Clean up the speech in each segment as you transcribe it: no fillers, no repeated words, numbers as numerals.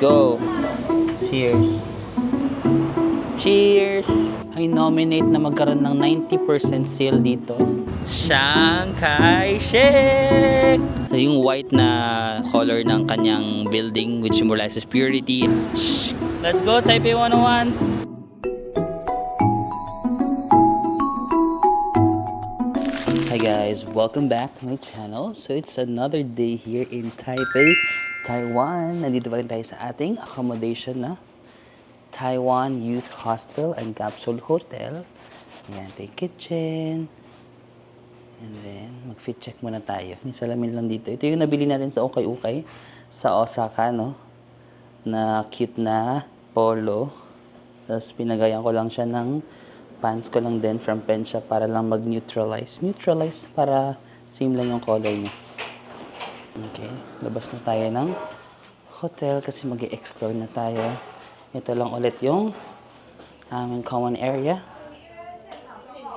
go. Cheers. Cheers! I nominate na magkaroon ng 90% sale dito. Shanghai Shek! Yung white na color ng kanyang building which symbolizes purity. Let's go, Taipei 101! Hi guys, welcome back to my channel. So it's another day here in Taipei, Taiwan. Nandito pa rin tayo sa ating accommodation na Taiwan Youth Hostel and Capsule Hotel. Ayan, ito yung kitchen. And then, mag-fit check muna tayo. May salamin lang dito. Ito yung nabili natin sa Ukay-Ukay sa Osaka, no? Na cute na polo. Tapos pinagayan ko lang siya ng pants ko lang din from Pensha para lang mag-neutralize. Neutralize para same lang yung color niya. Okay, labas na tayo ng hotel kasi mag-i-explore na tayo. Ito lang ulit yung aming common area.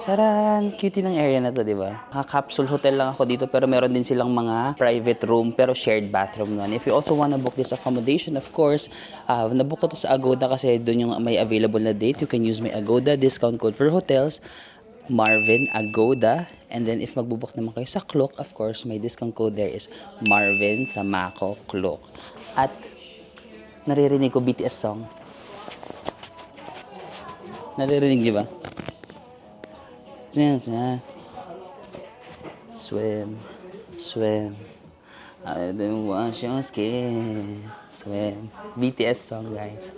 Charan! Cutie ng area na to, di ba? Capsule hotel lang ako dito pero meron din silang mga private room pero shared bathroom nun. If you also wanna book this accommodation, of course, nabook ko to sa Agoda kasi doon yung may available na date. You can use my Agoda discount code for hotels, Marvin Agoda. And then if magbubuk naman kayo sa Klook, of course, my discount code there is Marvin sa Mako Klook. At naririnig ko BTS song. Naririnig, di ba? Swim, swim. I don't wash your skin. Swim. BTS song, guys.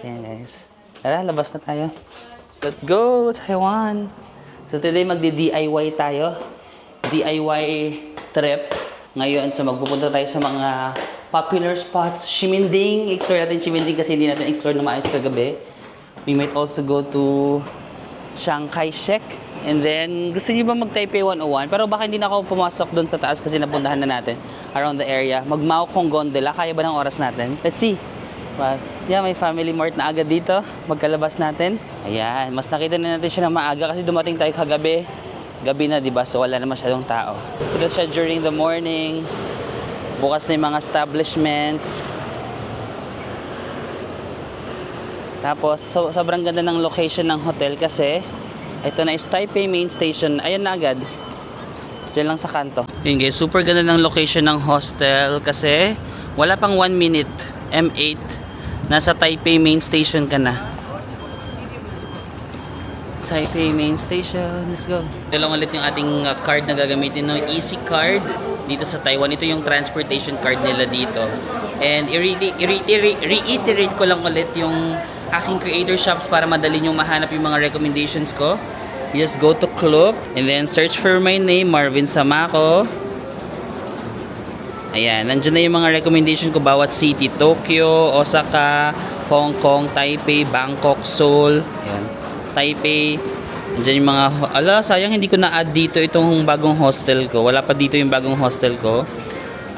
Yes. Tara, labas na tayo. Let's go, Taiwan. So today magdi-DIY tayo. DIY trip. Ngayon, so magpupunta tayo sa mga popular spots. Ximending. Explore natin Ximending kasi hindi natin explore na maayos kagabi. We might also go to Shanghai Shek. And then, gusto niyo ba mag-Taipei 101? Pero baka hindi na ako pumasok doon sa taas kasi napuntahan na natin around the area. Mag-Mao Kong Gondola. Kaya ba ng oras natin? Let's see. But, yeah, may Family Mart na agad dito. Magkalabas natin. Ayan, mas nakita na natin siya na maaga kasi dumating tayo kagabi. Gabi na, di ba? So, wala na masyadong tao. Ito siya during the morning. Bukas na yung mga establishments. Tapos, sobrang ganda ng location ng hotel kasi ito na is Taipei Main Station. Ayan na agad. Diyan lang sa kanto. Yun guys, super ganda ng location ng hostel kasi wala pang 1 minute. M8. Nasa Taipei Main Station ka na. Taipei Main Station. Let's go. Ito lang ulit yung ating card na gagamitin. No? Easy card dito sa Taiwan. Ito yung transportation card nila dito. And i-reiterate ko lang ulit yung aking creator shops para madali nyo mahanap yung mga recommendations ko. Just go to Klook and then search for my name, Marvin Samako. Ayan, nandiyan na yung mga recommendation ko bawat city. Tokyo, Osaka, Hong Kong, Taipei, Bangkok, Seoul. Ayan, Taipei. Nandiyan yung mga... Ala, sayang hindi ko na-add dito itong bagong hostel ko. Wala pa dito yung bagong hostel ko.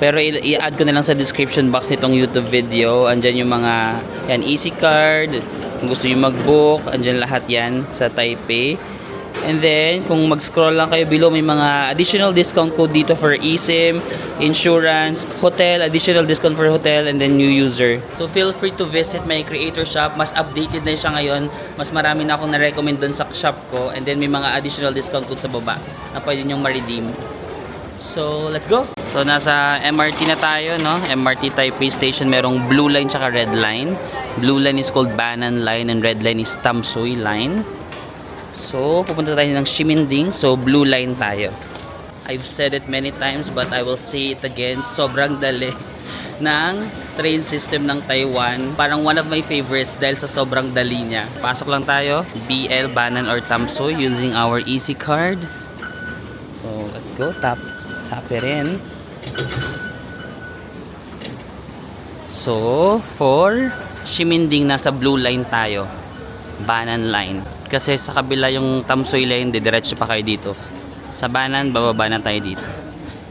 Pero i-add ko na lang sa description box nitong YouTube video. Andyan yung mga yan, easy card. Kung gusto nyo mag-book, andyan lahat yan sa Taipei. And then, kung mag-scroll lang kayo below, may mga additional discount code dito for eSIM, insurance, hotel, additional discount for hotel, and then new user. So, feel free to visit my creator shop. Mas updated na siya ngayon. Mas marami na akong na-recommend dun sa shop ko. And then, may mga additional discount code sa baba na pwede nyong ma-redeem. So, let's go! So, nasa MRT na tayo, no? MRT Taipei Station, merong blue line tsaka red line. Blue line is called Banan Line and red line is Tamsui Line. So, pupunta tayo ng Ximending. So, blue line tayo. I've said it many times but I will say it again. Sobrang dali ng train system ng Taiwan. Parang one of my favorites dahil sa sobrang dali niya. Pasok lang tayo. BL, Banan or Tamsui using our easy card. So, let's go. Tap it in. So, for Ximending, nasa blue line tayo. Banan line. Kasi sa kabila yung Tamsui line, didiretso pa kayo dito. Sa Banan, bababa na tayo dito.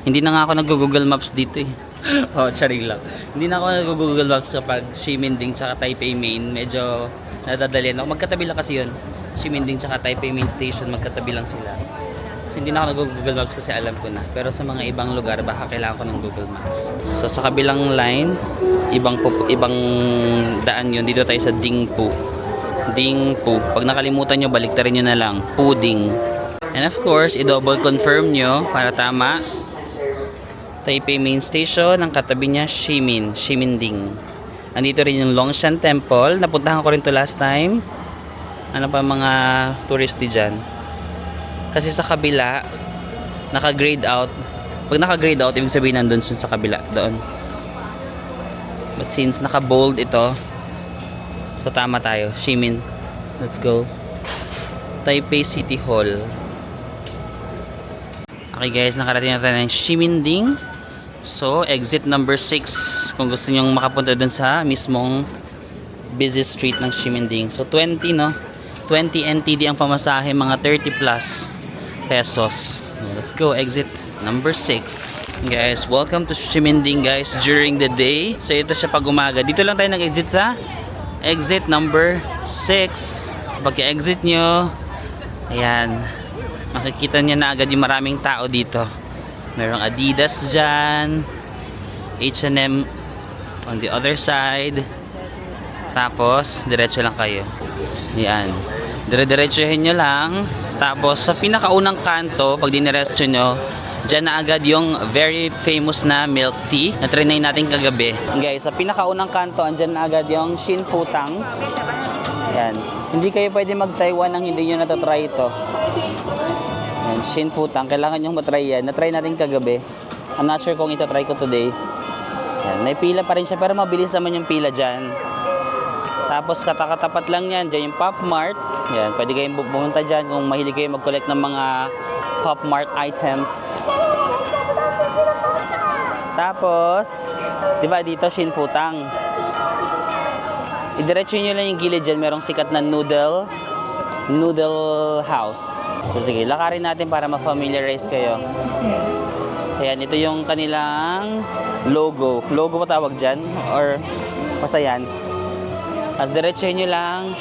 Hindi na nga ako nag-Google Maps dito eh. Oh, charing lang. Hindi na ako nag-Google Maps kapag Ximending tsaka Taipei Main. Medyo nadadalian ako. Magkatabi lang kasi yun. Ximending tsaka Taipei Main Station, magkatabi lang sila. So, hindi na ako nag-Google Maps kasi alam ko na. Pero sa mga ibang lugar, baka kailangan ko ng Google Maps. So, sa kabilang line, ibang daan yun. Dito tayo sa Dingpu. Dingpu. Pag nakalimutan nyo, baliktarin nyo na lang. Puding. And of course, i-double confirm nyo para tama. Taipei Main Station. Ang katabi niya, Ximending. Andito rin yung Longshan Temple. Napuntahan ko rin to last time. Ano pa mga touristi dyan? Kasi sa kabila, naka-grade out. Pag naka-grade out, ibig sabihin nandun sa kabila. Doon. But since naka-bold ito, so tama tayo. Ximin. Let's go. Taipei City Hall. Okay guys, nakarating na tayo ng Ximending. So, exit number 6. Kung gusto nyong makapunta dun sa mismong busy street ng Ximending. So, 20 no? 20 NTD ang pamasahe, mga 30 plus pesos. Let's go, exit number 6. Guys, welcome to Ximending guys during the day. So ito siya pag umaga. Dito lang tayo nag-exit sa exit number 6. Pagka-exit nyo, ayan, makikita nyo na agad yung maraming tao dito. Merong Adidas dyan, H&M on the other side. Tapos, diretso lang kayo. Ayan. Dire-diretsuhin nyo lang. Tapos, sa pinakaunang kanto, pag diniretso nyo, dyan na agad yung very famous na milk tea na trinay natin kagabi. Guys, sa pinakaunang kanto, andyan na agad yung Shin Futang. Ayan. Hindi kayo pwede mag-Taiwan nang hindi nyo natatry ito. Ayan, Shin Futang. Kailangan nyo matry yan. Natry natin kagabi. I'm not sure kung ito try ko today. Ayan. May pila pa rin siya, pero mabilis naman yung pila dyan. Tapos katakatapat lang yan, dyan yung Pop Mart. Yan, pwede kayong pumunta dyan kung mahilig kayo mag-collect ng mga Pop Mart items. Tapos, di ba dito Shin Futang. Idiretso nyo lang yung gilid dyan, merong sikat na noodle house. So sige, lakarin natin para ma-familiarize kayo. Ayan, ito yung kanilang logo. Logo ba tawag dyan? Or basta yan. As diretsuhin nyo lang,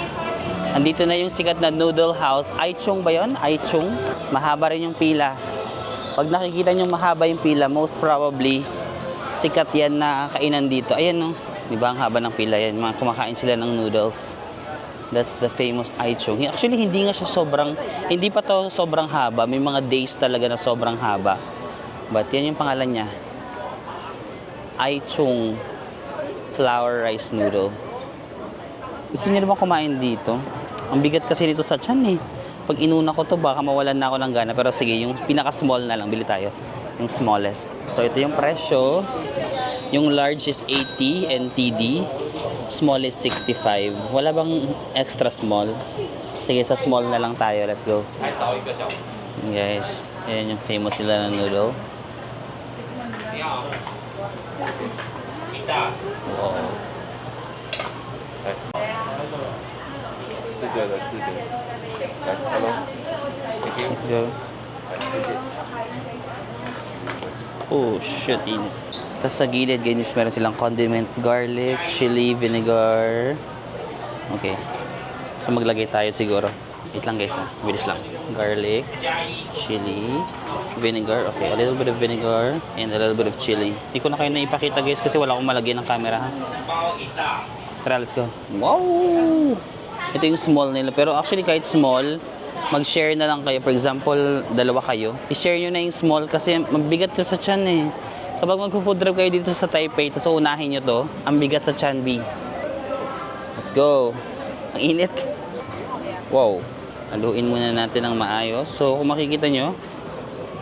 andito na yung sikat na noodle house. Aichung ba yun? Aichung. Mahaba rin yung pila. Pag nakikita nyo mahaba yung pila, most probably, sikat yan na kainan dito. Ayan no. Diba ang haba ng pila yan? Mga kumakain sila ng noodles. That's the famous Aichung. Actually, hindi nga siya hindi pa to sobrang haba. May mga days talaga na sobrang haba. But yan yung pangalan niya. Aichung flour rice noodle. Gusto niyo naman kumain dito? Ang bigat kasi nito sa tiyan eh. Pag inuna ko to, baka mawalan na ako ng gana. Pero sige, yung pinaka-small na lang, bili tayo. Yung smallest. So, ito yung presyo. Yung large is 80 NTD. Small is 65. Wala bang extra small? Sige, sa small na lang tayo. Let's go. Guys, ayan yung famous nila na noodle. Wow. Oh shit, init. Tapos sa gilid, guys, meron silang condiments, garlic, chili, vinegar. Okay. So maglagay tayo siguro. Wait lang guys, bilis lang. Garlic, chili, vinegar. Okay, a little bit of vinegar and a little bit of chili. Hindi ko na kayo naipakita guys kasi wala akong malagay ng camera. Tara, let's go. Wow! Ito yung small nila. Pero actually kahit small, mag-share na lang kayo. For example, dalawa kayo. I-share nyo na yung small kasi mabigat to sa tiyan eh. Kapag mag-food trip kayo dito sa Taipei, tapos unahin nyo to, ang bigat sa tiyan B. Let's go. Ang init. Wow. Haluin muna natin ng maayos. So kung makikita nyo,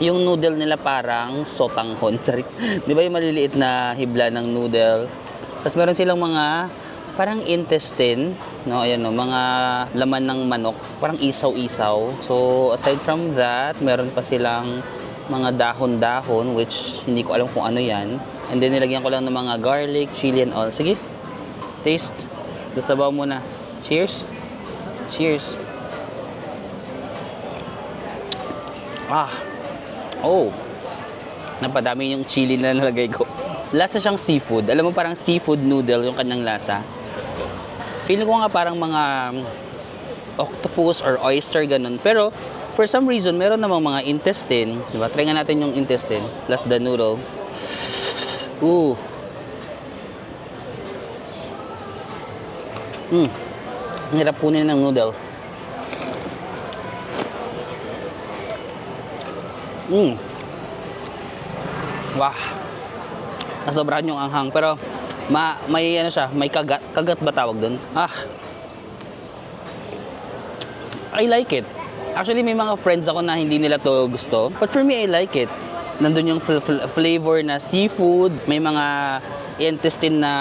yung noodle nila parang sotanghon. Di ba yung maliliit na hibla ng noodle? Tapos meron silang mga parang intestine, no? Ayan no, mga laman ng manok, parang isaw-isaw. So, aside from that, meron pa silang mga dahon-dahon, which hindi ko alam kung ano yan. And then, nilagyan ko lang ng mga garlic, chili, and all. Sige, taste. Sabaw muna. Cheers. Cheers. Ah. Oh. Napadami yung chili na nalagay ko. Lasa siyang seafood. Alam mo, parang seafood noodle yung kanyang lasa. Feeling ko nga parang mga octopus or oyster ganun. Pero For some reason, meron namang mga intestine. Diba? Try nga natin yung intestine. Plus the noodle. Ooh. Ang hirap kunin ng noodle. Wah. Nasobrahan yung anghang. Pero, may ano siya, may kagat. Kagat ba tawag dun? I like it. Actually, may mga friends ako na hindi nila to gusto. But for me, I like it. Nandun yung flavor na seafood. May mga intestine na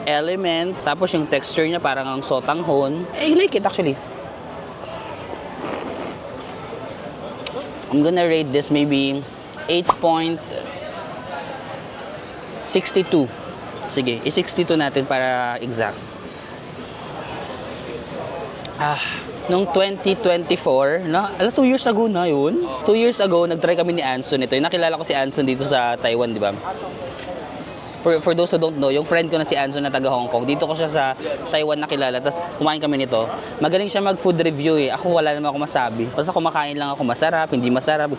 element. Tapos yung texture niya parang ang sotanghon. I like it actually. I'm gonna rate this maybe 8.62. Sige, i-62 natin para exact. Noong 2024, no? 2 years ago na yun. 2 years ago, nag-try kami ni Anson ito. Nakilala ko si Anson dito sa Taiwan, di ba? For those who don't know, yung friend ko na si Anson na taga Hong Kong, dito ko siya sa Taiwan nakilala, tapos kumain kami nito. Magaling siya mag-food review eh. Ako wala naman ako masabi. Basta kumakain lang ako, masarap, hindi masarap.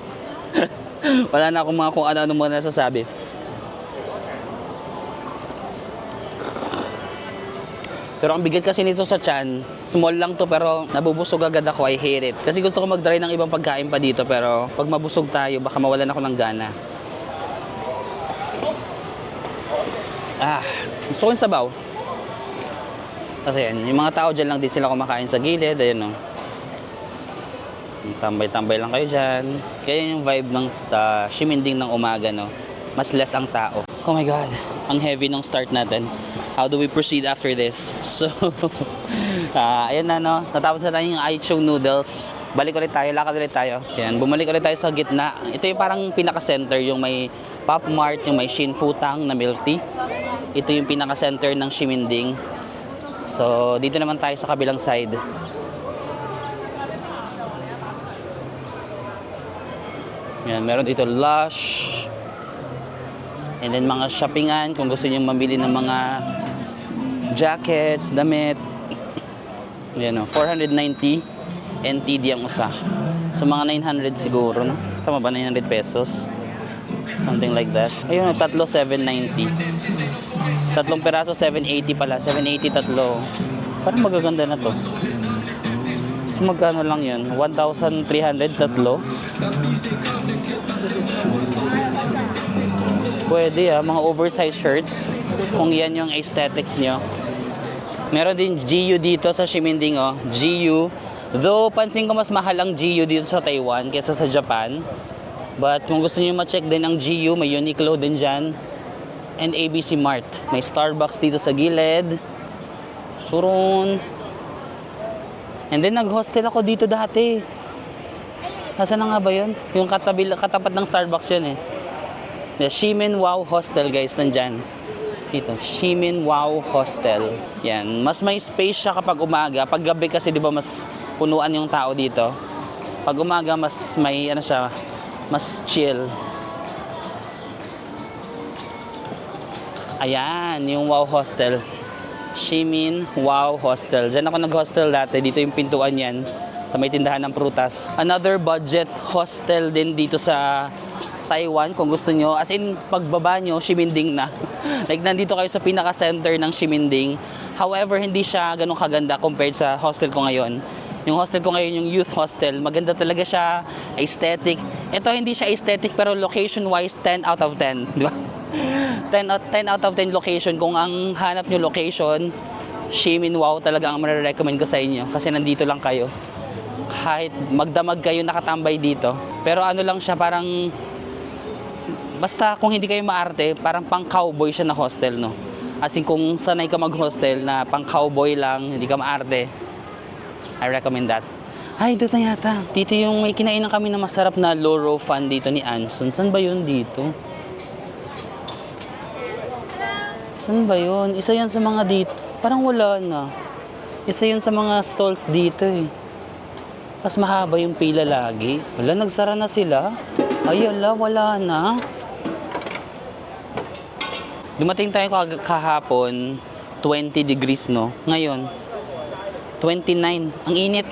Wala na akong mga kung ano-ano muna nasasabi. Pero ang bigat kasi nito sa tiyan, small lang to pero nabubusog agad ako, I hate it. Kasi gusto ko mag-try ng ibang pagkain pa dito pero pag mabusog tayo, baka mawalan ako ng gana. Gusto ko yung sabaw. Kasi yan, yung mga tao dyan lang din sila kumakain sa gilid, ayun o. Tambay-tambay lang kayo dyan. Kaya yung vibe ng Ximending ng umaga, no? Mas less ang tao. Oh my God, ang heavy ng start natin. How do we proceed after this? So, ayan na no, natapos na tayo yung Aichong noodles. Balik ulit tayo, lakad ulit tayo. Ayan, bumalik ulit tayo sa gitna. Ito yung parang pinaka-center, yung may Pop Mart, yung may Shin Futang na milk tea. Ito yung pinaka-center ng Ximending. So, dito naman tayo sa kabilang side. Ayan, meron dito Lush. And then mga shoppingan, kung gusto niyo mamili ng mga jackets, damit. Yan o, 490 NTD ang isa. So mga 900 siguro, no? Tama ba, 900 pesos? Something like that. Ayun, tatlo 790. Tatlong peraso 780 pala, 780 tatlo. Parang magaganda na to. So magkano lang yun? 1,300 tatlo. Pwede mga oversized shirts kung yan yung aesthetics nyo. Meron din GU dito sa Ximending GU. Though pansin ko mas mahal ang GU dito sa Taiwan kaysa sa Japan. But kung gusto niyo ma-check din ang GU, may Uniqlo din dyan. And ABC Mart. May Starbucks dito sa gilid. Suron. And then nag-hostel ako dito dati. Nasaan na nga ba yun? Yung katapat ng Starbucks yun eh. The Ximen Wow Hostel guys, nandyan. Ito, Ximen Wow Hostel. Yan, mas may space siya kapag umaga. Pag gabi kasi di ba mas punuan yung tao dito. Pag umaga mas may ano siya, mas chill. Ayan, yung Wow Hostel. Ximen Wow Hostel. Diyan ako nag-hostel dati. Dito yung pintuan yan. Sa may tindahan ng prutas. Another budget hostel din dito sa Taiwan kung gusto nyo. As in, pagbaba nyo, Ximending na. Like, nandito kayo sa pinaka-center ng Ximending. However, hindi siya ganun kaganda compared sa hostel ko ngayon. Yung hostel ko ngayon, yung youth hostel, maganda talaga siya, aesthetic. Ito, hindi siya aesthetic, pero location-wise, 10 out of 10. Di ba? 10 out of 10 location. Kung ang hanap nyo location, Ximen Wow talaga ang marirecommend ko sa inyo. Kasi nandito lang kayo. Kahit magdamag kayo nakatambay dito. Pero ano lang siya, parang basta kung hindi kayo maarte, parang pang-cowboy siya na hostel, no? As in, kung sanay ka mag-hostel na pang-cowboy lang, hindi ka maarte, I recommend that. Ay, doon na yata. Dito yung may kinainan kami na masarap na Loro Fan dito ni Anson. Saan ba yun dito? Saan ba yun? Isa yan sa mga dito. Parang wala na. Isa yun sa mga stalls dito eh. Mas mahaba yung pila lagi. Wala, nagsara na sila. Ay, wala na. Dumating tayo kahapon, 20 degrees, no? Ngayon, 29. Ang init.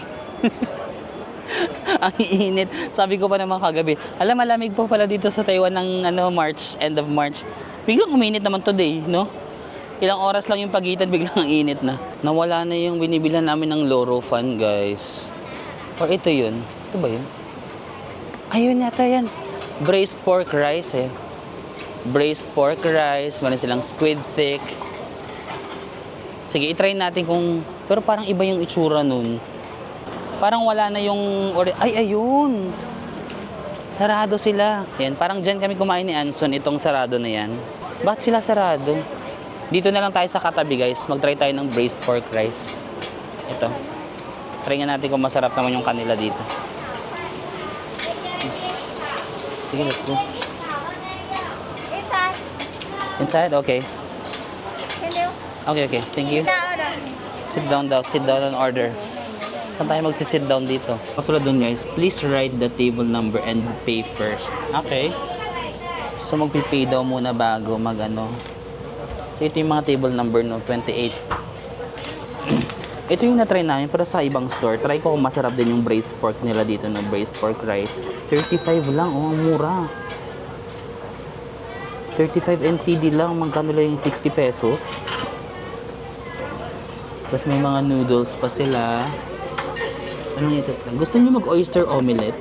Ang init. Sabi ko pa naman kagabi, alam, malamig po pala dito sa Taiwan ng March, end of March. Biglang uminit naman today, no? Ilang oras lang yung pagitan, biglang ang init na. Nawala na yung binibilan namin ng Loro fan, guys. Or ito yun. Ito ba yun? Ayun yata yan. Braised pork rice eh. Braised pork rice. Meron silang squid thick. Sige, itry natin kung... Pero parang iba yung itsura nun. Parang wala na yung... Ay, ayun! Sarado sila. Yan, parang dyan kami kumain ni Anson, itong sarado na yan. Ba't sila sarado? Dito na lang tayo sa katabi, guys. Mag-try tayo ng braised pork rice. Ito. Try nga natin kung masarap naman yung kanila dito. Sige, let's go. Inside? Okay. Okay. Thank you. Sit down daw. Sit down and order. Saan tayo magsisit down dito? Kasulad dun, guys. Please write the table number and pay first. Okay. So, magpipay daw muna bago mag-ano. So, ito yung mga table number, no? 28. Ito yung na-try namin, pero sa ibang store. Try ko kung masarap din yung braised pork nila dito, no? Braised pork rice. 35 lang. Oh, ang mura. 35 NTD lang. Magkano lang yung 60 pesos. Tapos may mga noodles pa sila. Anong ito? Gusto niyo mag-oyster omelette?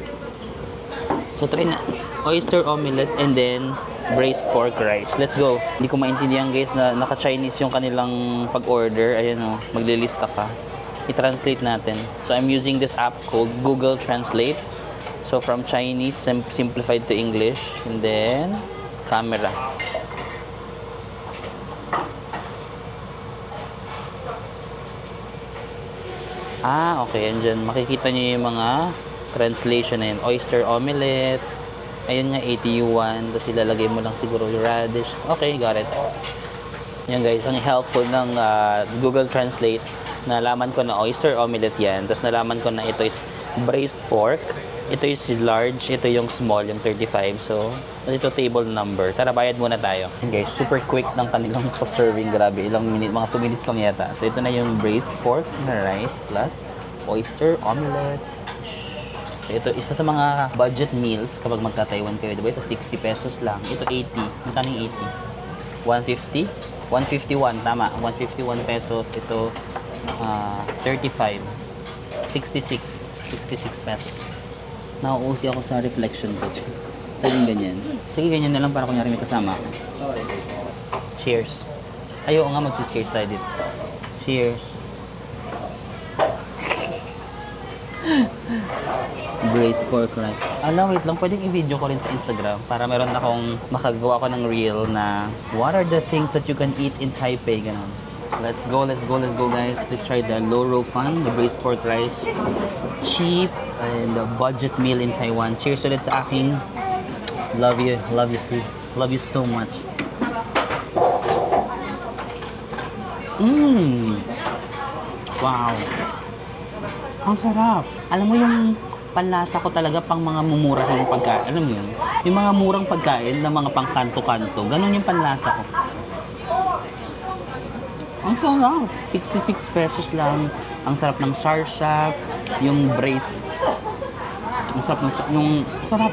So, try na. Oyster omelette and then braised pork rice. Let's go. Hindi ko maintindihan, guys, na naka-Chinese yung kanilang pag-order. Ayan o, maglilista ka. I-translate natin. So, I'm using this app called Google Translate. So, from Chinese, simplified to English. And then, camera. Okay. Andyan, makikita nyo yung mga translation na yun. Oyster omelette. Ayun nga, 80 yuan. Tapos ilalagay mo lang siguro yung radish. Okay, got it. Yan, guys, ang helpful ng Google Translate. Nalaman ko na oyster omelette yan. Tapos nalaman ko na ito is braised pork. Ito is large. Ito yung small, yung 35. So, ito table number. Tara, bayad muna tayo. Yan, guys, super quick ng kanilang serving. Grabe, ilang minute, mga 2 minutes lang yata. So, ito na yung braised pork na rice plus oyster omelette. So, ito, isa sa mga budget meals kapag magka-Taiwan kayo. Diba? Ito, 60 pesos lang. Ito, 80. Magkano yung 80? 150? 151, tama. 151 pesos. Ito, 35. 66. 66 pesos. Nauusi ako sa reflection ko. Pwedeng ganyan. Sige, ganyan na lang para kunyari may kasama ako. Cheers. Ayaw nga, mag-cheers tayo dito. Cheers. Braised pork rice. Wait lang. Pwedeng i-video ko rin sa Instagram para meron akong makagawa ko ng reel na what are the things that you can eat in Taipei. Ganun. Let's go, guys. Let's try the Loro fan, the braised pork rice. Cheap and a budget meal in Taiwan. Cheers ulit sa aking. Love you, Sue. Love you so much. Wow. Ang sarap. Alam mo yung panlasa ko talaga pang mga mumurahing pagkain. Alam mo yun? Yung mga murang pagkain na mga pang kanto-kanto. Ganon yung panlasa ko. Ang sarap. 66 pesos lang. Ang sarap ng sarshap. Yung braised. Ang sarap ng... sarap.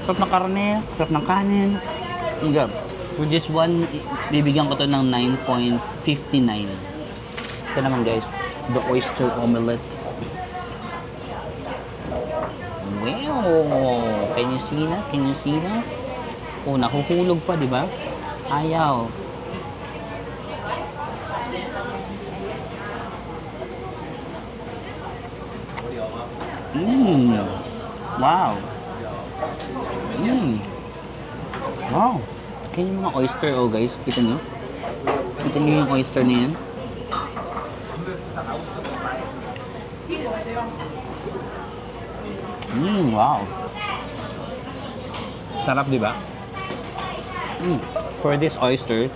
Sarap ng karne. Sarap ng kanin. Ang sarap. For this one, bibigyan ko to ng 9.59. Ito naman, guys. The oyster omelette. Wow! Can you see that? Can you see that? Oh, nakukulog pa, di ba? Ayaw. Wow. Wow. Kaya yung mga oyster, oh guys. Kita nyo? Kita nyo yung oyster na yan? Wow. Sarap, di ba? For this oyster,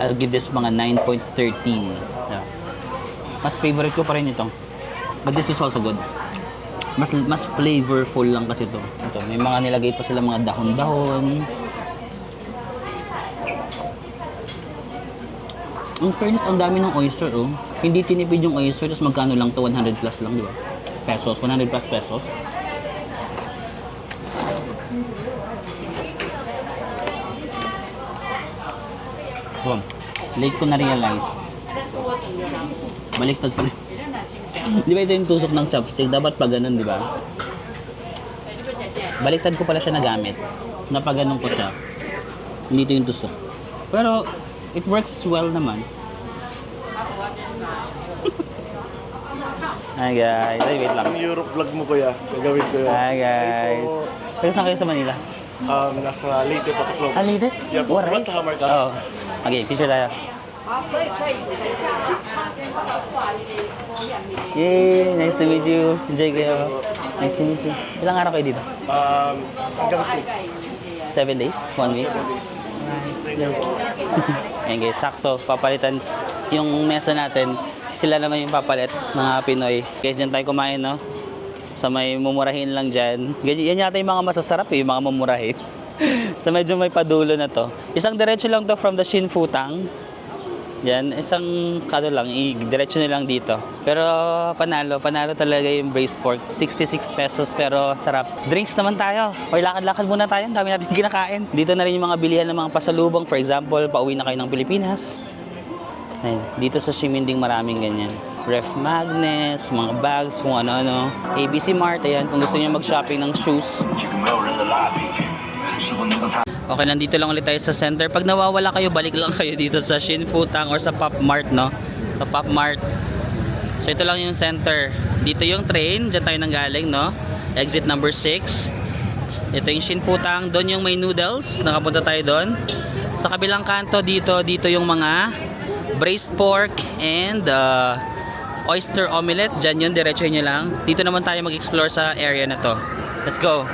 I'll give this mga 9.13. Yeah. Mas favorite ko pa rin ito. But this is also good. Mas flavorful lang kasi ito. May mga nilagay pa sila mga dahon-dahon. Ang fairness, ang dami ng oyster, oh. Hindi tinipid yung oyster, tapos magkano lang to 100 plus lang, di ba? pesos, 100 plus pesos. Wow. Late ko na-realize. Baliktad pala. Di ba ito yung tusok ng chopstick? Dapat pa ganun, di ba? Baliktad ko pala siya nagamit. Napaganon ko siya. Hindi ito yung tusok. Pero, it works well naman. Hi guys. Ay, wait lang. Ang Europe vlog mo kuya, gagawin ko yun. Hi guys. Pero saan kayo sa Manila? Nasa Leyte, Pataclob. Ah, Leyte? Yeah, Alright. basta hammer ka. Oo. Okay, picture tayo. Yay! Nice to meet you. Enjoy kayo. Nice to meet you. Ilang araw kayo dito? Hanggang 7 days? 1 week? 7 days. Ayan guys, sakto. Papalitan yung mesa natin. Sila naman yung papalit, mga Pinoy. Guys, dyan tayo kumain, no? Sa may mumurahin lang dyan. Yan yata yung mga masasarap, yung mga mumurahin. So medyo may padulo na to. Isang diretso lang to from the Shin Futang. Yan, isang kado lang, diretso na lang dito. Pero panalo talaga yung braised pork. 66 pesos pero sarap. Drinks naman tayo. Hoy, lakad-lakad muna tayo. Dami natin kinakain. Dito na rin yung mga bilihan ng mga pasalubong. For example, pauwi na kayo ng Pilipinas. Ayun, dito sa Ximending maraming ganyan. Ref magnets, mga bags, kung ano-ano. ABC Mart, ayan, kung gusto niyo mag-shopping ng shoes. Okay, nandito lang ulit tayo sa center. Pag nawawala kayo, balik lang kayo dito sa Shin Futang or sa Pop Mart, no? Sa Pop Mart. So, ito lang yung center. Dito yung train, dyan tayo nanggaling, no? Exit number 6. Ito yung Shin Futang. Doon yung may noodles. Nakapunta tayo doon. Sa kabilang kanto, dito yung mga braised pork and oyster omelette. Dyan yun, diretso nyo lang. Dito naman tayo mag-explore sa area na to. Let's go!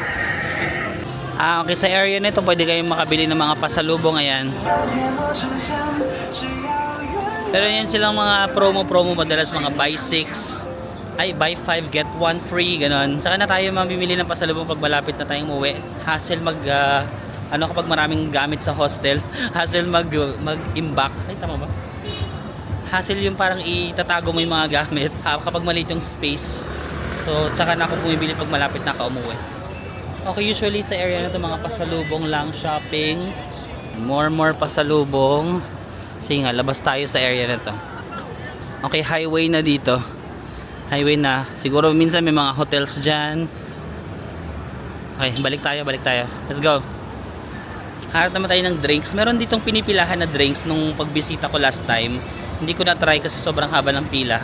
Okay, sa area nito pwede kayong makabili ng mga pasalubong, ayan. Pero yan silang mga promo madalas mga buy 6 ay buy 5 get 1 free, ganon. Saka na tayo mamimili ng pasalubong pag malapit na tayong umuwi. Hassle kapag maraming gamit sa hostel. Hassle mag-imbak. Ay, tama ba? Hassle yung parang itatago mo yung mga gamit kapag maliit yung space. So, tsaka na ako bumibili pag malapit na ka umuwi. Okay, usually sa area na ito, mga pasalubong lang, shopping. More pasalubong. Sige nga, labas tayo sa area na ito. Okay, highway na dito. Highway na. Siguro minsan may mga hotels dyan. Okay, balik tayo. Let's go. Harap naman tayo ng drinks. Meron ditong pinipilahan na drinks nung pagbisita ko last time. Hindi ko na-try kasi sobrang haba ng pila.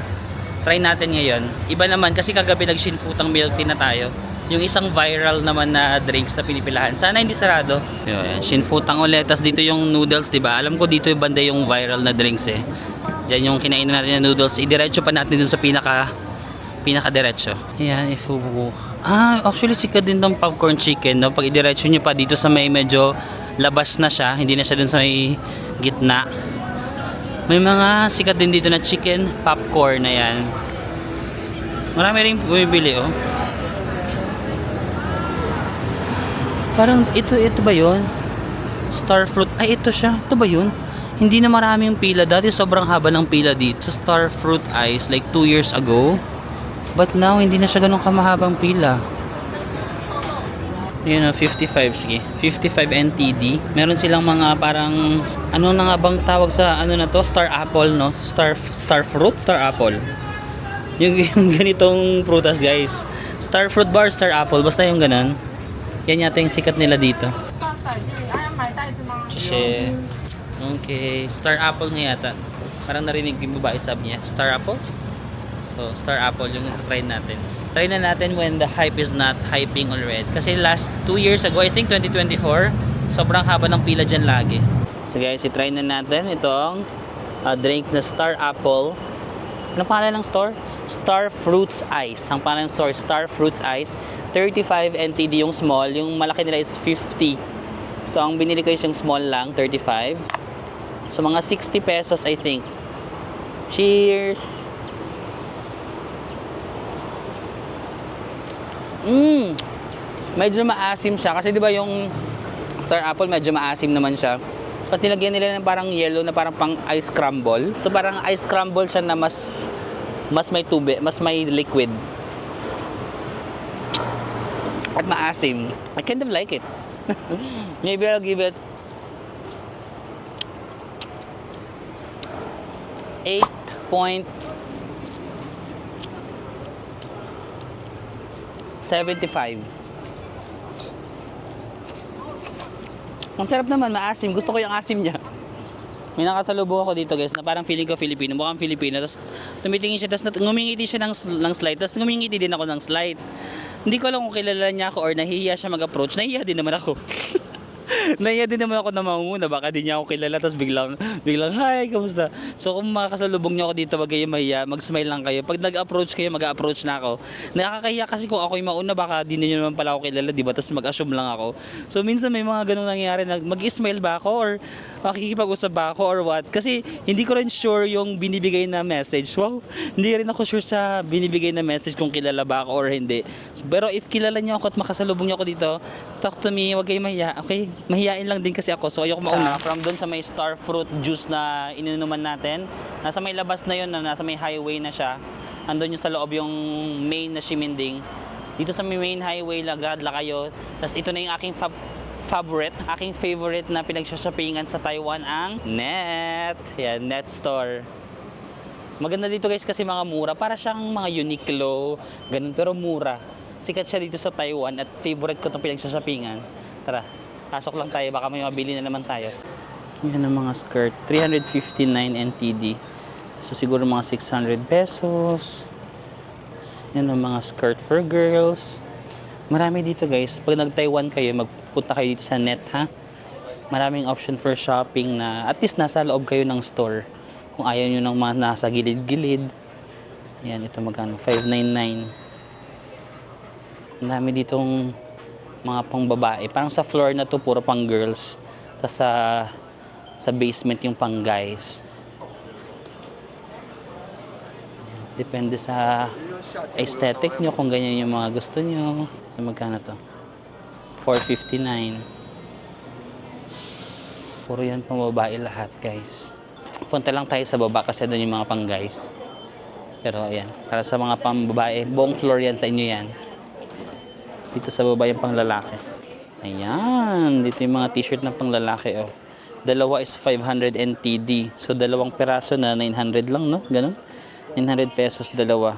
Try natin ngayon. Iba naman kasi kagabi nag-Shin Futang milk tea na tayo. Yung isang viral naman na drinks na pinipilahan. Sana hindi sarado. Yan, Shin Futang ulit. Tapos dito yung noodles, diba? Alam ko dito yung banda yung viral na drinks eh. Diyan yung kinainan natin yung noodles. Idiretso pa natin dun sa pinaka-diretso. Ayan, ifubu. Actually sikat din tong popcorn chicken, no? Pag idiretso nyo pa dito sa may medyo labas na siya. Hindi na siya dun sa may gitna. May mga sikat din dito na chicken popcorn na yan. Marami rin bumibili, oh. Parang ito ba yun? Star fruit. Ay, ito siya. Ito ba yun? Hindi na maraming pila. Dati sobrang haba ng pila dito sa Star Fruit Ice like 2 years ago. But now, hindi na siya ganun kamahabang pila. Yun, 55. Sige. 55 NTD. Meron silang mga parang, ano na nga bang tawag sa, ano na to? Star Apple, no? Star Fruit? Star Apple. Yung ganitong prutas, guys. Star Fruit bar, Star Apple. Basta yung ganun. Yan yata yung sikat nila dito. Kasi, okay. Star Apple nga yata. Parang narinig yung babae sabi niya. Star Apple? So, Star Apple yung try natin. Try na natin when the hype is not hyping already. Kasi last 2 years ago, I think 2024, sobrang haba ng pila dyan lagi. So guys, i-try na natin itong drink na Star Apple. Anong pangalan ng store? Star Fruits Ice. Ang pangalan ng store, Star Fruits Ice. 35 NTD yung small. Yung malaki nila is 50. So, ang binili ko is yung small lang, 35. So, mga 60 pesos, I think. Cheers! Medyo maasim siya. Kasi, di ba yung Star Apple, medyo maasim naman siya. Tapos, nilagyan nila ng parang yellow na parang pang ice crumble. So, parang ice crumble siya na mas may tubig, mas may liquid. At maasim. I kind of like it. Maybe I'll give it 8.75. Ang sarap naman, maasim. Gusto ko yung asim niya. May nakasalubong ako dito guys na parang feeling ko Filipino, mukhang Filipino. Tapos tumitingin siya, tapos ngumingiti siya ng slide. Tapos ngumingiti din ako ng slide. Hindi ko alam kung kilala niya ako or nahihiya siya mag-approach. Nahihiya din naman ako. Nahiya din naman ako na mauna, baka di niya ako kilala, tapos biglang, hi, kamusta? So kung makakasalubong niyo ako dito, wag kayong mahiya, mag-smile lang kayo. Pag nag-approach kayo, mag-approach na ako. Nakakahiya kasi kung ako yung mauna, baka di niyo naman pala ako kilala, di ba? Tapos mag-assume lang ako. So minsan may mga ganung nangyayari na mag-smile ba ako or makikipag-usap ba ako or what? Kasi hindi ko rin sure yung binibigay na message. Wow, hindi rin ako sure sa binibigay na message kung kilala ba ako or hindi. Pero if kilala niyo ako at makasalubong niyo ako dito, talk to me, wag kayong mahiya, okay? Mahiyain lang din kasi ako, so ayoko mauna. From doon sa may star fruit juice na ininuman natin, nasa may labas na yun, nasa may highway na siya. Andun yung sa loob yung main na Shiminding. Dito sa may main highway, lagadla kayo. Tapos ito na yung aking favorite na pinagsashoppingan sa Taiwan, ang Net. Yan, Net Store. Maganda dito guys kasi mga mura. Para siyang mga Uniqlo, ganun, pero mura. Sikat siya dito sa Taiwan at favorite ko itong pinagsashoppingan. Tara, pasok lang tayo, baka may mabili na naman tayo. Yan ang mga skirt, 359 NTD. So siguro mga 600 pesos. Yan ang mga skirt for girls. Marami dito guys. Pag nag-Taiwan kayo, magpunta kayo dito sa Net, ha. Maraming option for shopping na at least nasa loob kayo ng store. Kung ayaw nyo ng mga nasa gilid-gilid. Yan, ito magkano? 599. Ang dami ditong mga pang babae. Parang sa floor na to puro pang girls. Tapos sa basement yung pang guys. Depende sa aesthetic nyo kung ganyan yung mga gusto nyo. Ito magkano to? 459. Puro yan pang babae lahat guys. Punta lang tayo sa baba kasi doon yung mga pang guys. Pero ayan, para sa mga pang babae, buong floor yan sa inyo yan. Dito sa baba yung pang lalaki. Ayan, dito yung mga t-shirt na pang lalaki, oh. Dalawa is 500 NTD. So dalawang peraso na 900 lang, no? Ganun. 900 pesos dalawa.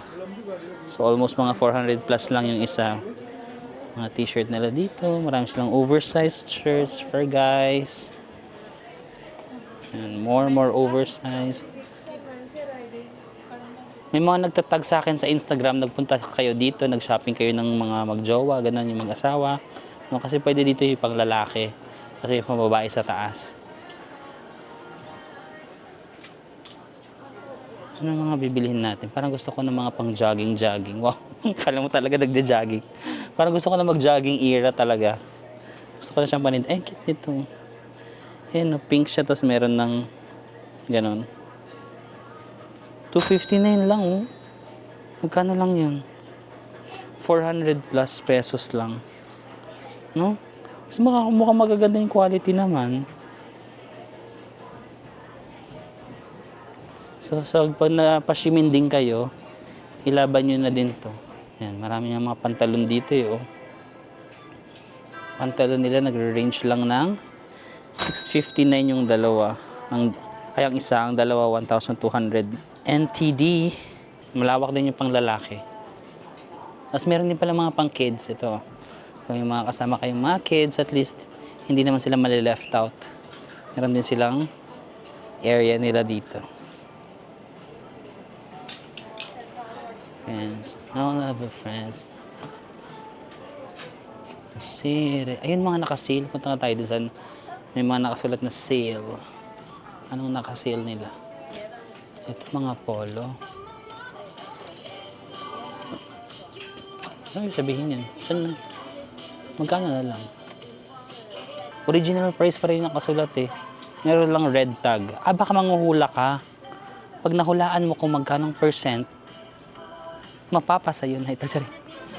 So almost mga 400 plus lang yung isa. Mga t-shirt nila dito. Marami silang oversized shirts for guys. And more oversized. May mga nagtatag sa akin sa Instagram, nagpunta kayo dito, nag-shopping kayo ng mga magjowa, ganun yung mag-asawa. No, kasi pwede dito yung pang lalaki, kasi yung pang babae sa taas. Ano mga bibilihin natin? Parang gusto ko ng mga pang jogging. Wow, kala mo talaga nagja-jogging. Parang gusto ko na mag-jogging era talaga. Gusto ko na siyang panin. Eh, cute nito. Ayan, no, pink siya, tapos meron ng ganun. 259 lang, oh. Magkano lang yan? 400 plus pesos lang. No? Kasi mukhang magaganda yung quality naman. So pag napashiminding kayo, ilaban nyo na din to. Yan, marami ng mga pantalon dito, eh, oh. Pantalon nila nagre-range lang ng 659 yung dalawa. Kaya ang isa, ang dalawa, 1,200 NTD. Malawak din yung pang lalaki. Tapos meron din pala mga pang kids. Ito. Kung yung mga kasama kayong mga kids, at least hindi naman sila mali-left out. Meron din silang area nila dito. Friends. No love of friends. Sale. Ayun mga naka-sale. Punta nga tayo doon. May mga nakasulat na sale. Anong naka-sale nila? Ito mga polo. Ano yung sabihin yan? Saan? Magkano na lang? Original price pa rin yung kasulat, eh. Meron lang red tag. Ah, baka manghuhula ka. Pag nahulaan mo kung magkanong percent, mapapasa yun. Ito, sorry.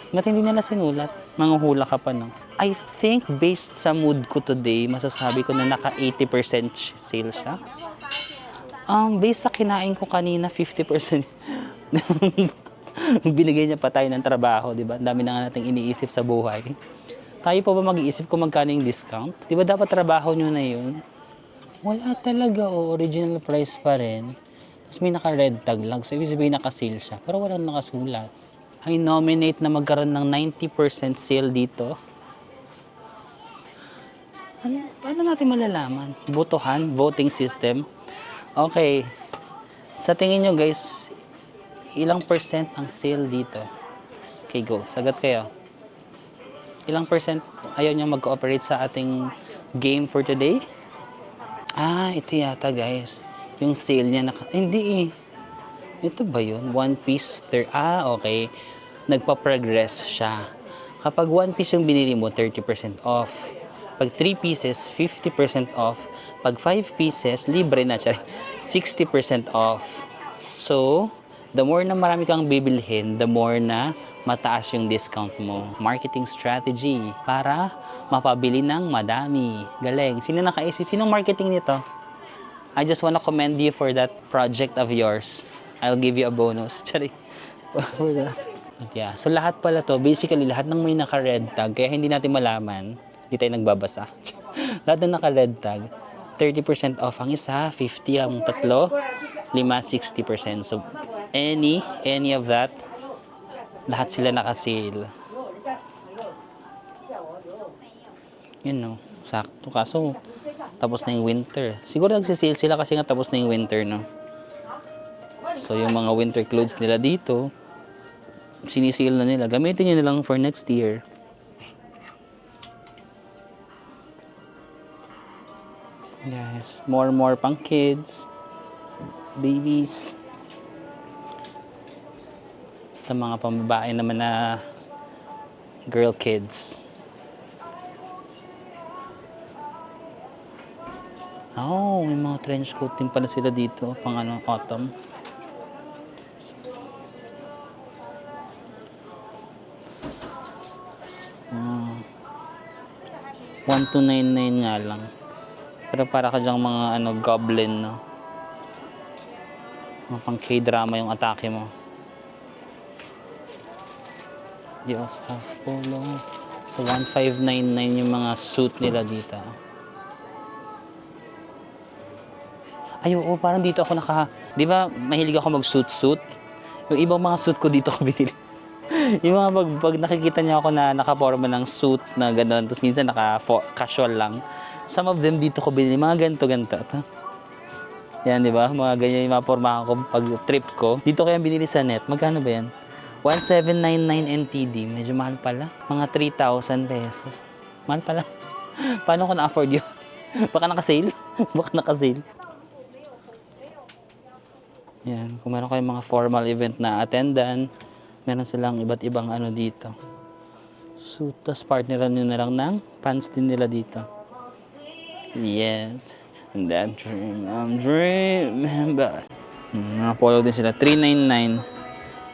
Ba't hindi nila sinulat? Manghuhula ka pa, no? I think based sa mood ko today, masasabi ko na naka 80% sale siya. Based sa kinain ko kanina, 50%. Binigay niya pa tayo ng trabaho, di ba? Ang dami na nga nating iniisip sa buhay. Tayo pa ba mag-iisip kung magkano yung discount? Di ba dapat trabaho nyo na yun? Wala talaga, original price pa rin. Tapos may naka-red tag lang, so ibig sabihin naka-sale siya. Pero walang nakasulat. I nominate na magkaroon ng 90% sale dito. Paano natin malalaman? Botohan, voting system. Okay. Sa tingin nyo guys, ilang percent ang sale dito? Okay, go. Sagat kayo. Ilang percent ayaw nyo mag-cooperate sa ating game for today? Ito yata guys. Yung sale niya hindi eh. Ito ba yun? One piece, okay. Nagpa-progress siya. Kapag one piece yung binili mo, 30% off. Pag 3 pieces, 50% off. Pag 5 pieces, libre na siya. 60% off. So, the more na marami kang bibilhin, the more na mataas yung discount mo. Marketing strategy para mapabili ng madami. Galing. Sino nakaisip? Sinong marketing nito? I just wanna commend you for that project of yours. I'll give you a bonus. Sorry. Yeah. So lahat pala to, basically lahat ng may naka-red tag, kaya hindi natin malaman, hindi tayo nagbabasa. Lahat ng naka-red tag, 30% off ang isa, 50 ang tatlo, 5, 60%. So any of that, lahat sila naka-sale. Yun no, sakto. Kaso, tapos na yung winter. Siguro nagsisale sila kasi nga tapos na yung winter, no? So, yung mga winter clothes nila dito, sinisale na nila. Gamitin nyo na lang for next year. Yes, more pang kids, babies. Sa mga pambabae naman na girl kids. May mga trench coat din pala sila dito, pang autumn. Ah, 1299 nga lang. Pero para ka dyang mga goblin, no? Mga pang K-drama yung atake mo. Diyos of Polo. So, 1599 yung mga suit nila dito. Ay, oo, parang dito ako di ba, mahilig ako mag-suit. Yung ibang mga suit ko dito ko binili. Yung mga pag nakikita niyo ako na nakaporma ng suit na gano'n, tapos minsan casual lang. Some of them dito ko binili, mga ganito. Yan, di ba? Mga ganyan yung mga porma ko pag trip ko. Dito ko yan binili sa net. Magkano ba yan? 1799 NTD. Medyo mahal pala. Mga 3,000 pesos. Mahal pala. Paano ko na-afford yun? Baka naka-sale? Yan. Kung meron kayong mga formal event na attendan, meron silang iba't ibang dito. Suit. Tapos partneran nyo na lang ng pants din nila dito. Yes. And that dream, I'm dreaming about. Mga polo din sila. 399.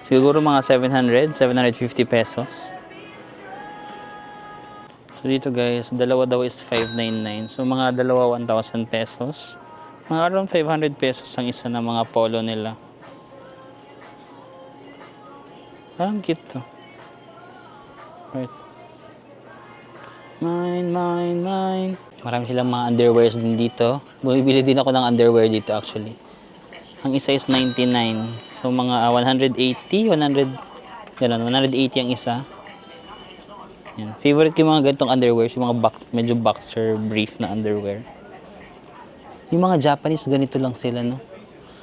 Siguro mga 750 pesos. So dito guys, dalawa daw is 599. So mga dalawa 1,000 pesos. Mga around 500 pesos ang isa na mga polo nila. Parang cute to. Right. Mine. Marami silang mga underwears din dito. Bumibili din ako ng underwear dito actually. Ang isa is 99. So mga 180 ang isa. Yan. Favorite ko yung mga ganitong underwear, yung mga medyo boxer brief na underwear. Yung mga Japanese ganito lang sila, no.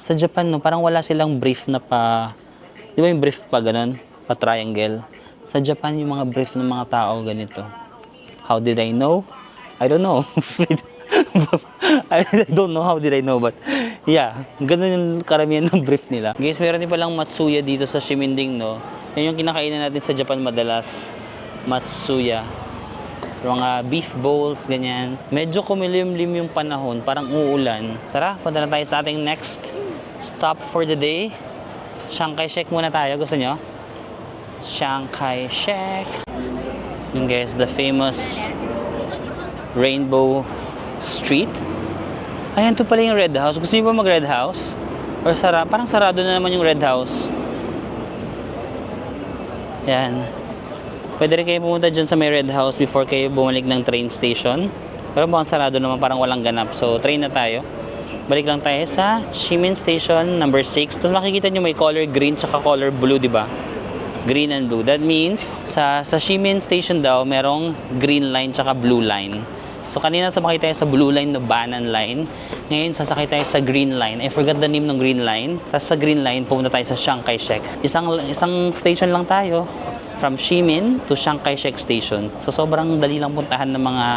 Sa Japan, no, parang wala silang brief na di ba yung brief pa ganun, pa triangle. Sa Japan yung mga brief ng mga tao ganito. How did I know? I don't know. I don't know how did I know, but yeah, ganun yung karamihan ng brief nila. Guys, meron din palang matsuya dito sa Shiminding, no. Yan yung kinakainan natin sa Japan madalas. Matsuya. Mga beef bowls, ganyan. Medyo kumilimlim yung panahon, parang uulan. Tara, punta na tayo sa ating next stop for the day. Chiang Kai-shek muna tayo. Gusto nyo? Chiang Kai-shek. Yung guys, the famous Rainbow Street. Ayan, to pala yung Red House. Gusto niyo ba mag-Red House? Or parang sarado na naman yung Red House. Yan. Pwede rin kayo pumunta dyan sa may Red House before kayo bumalik ng train station. Pero mukhang sarado naman, parang walang ganap. So, train na tayo. Balik lang tayo sa Shimin Station number 6. Tapos makikita nyo may color green tsaka color blue, di ba? Green and blue. That means, sa Shimin Station daw, merong green line tsaka blue line. So, kanina sumakay tayo sa blue line no Banan line. Ngayon, sasakay tayo sa green line. I forgot the name ng green line. Tapos sa green line, pumunta tayo sa Chiang Kai-shek. Isang station lang tayo. From Shimin to Chiang Kai-shek Station. So, sobrang dali lang puntahan ng mga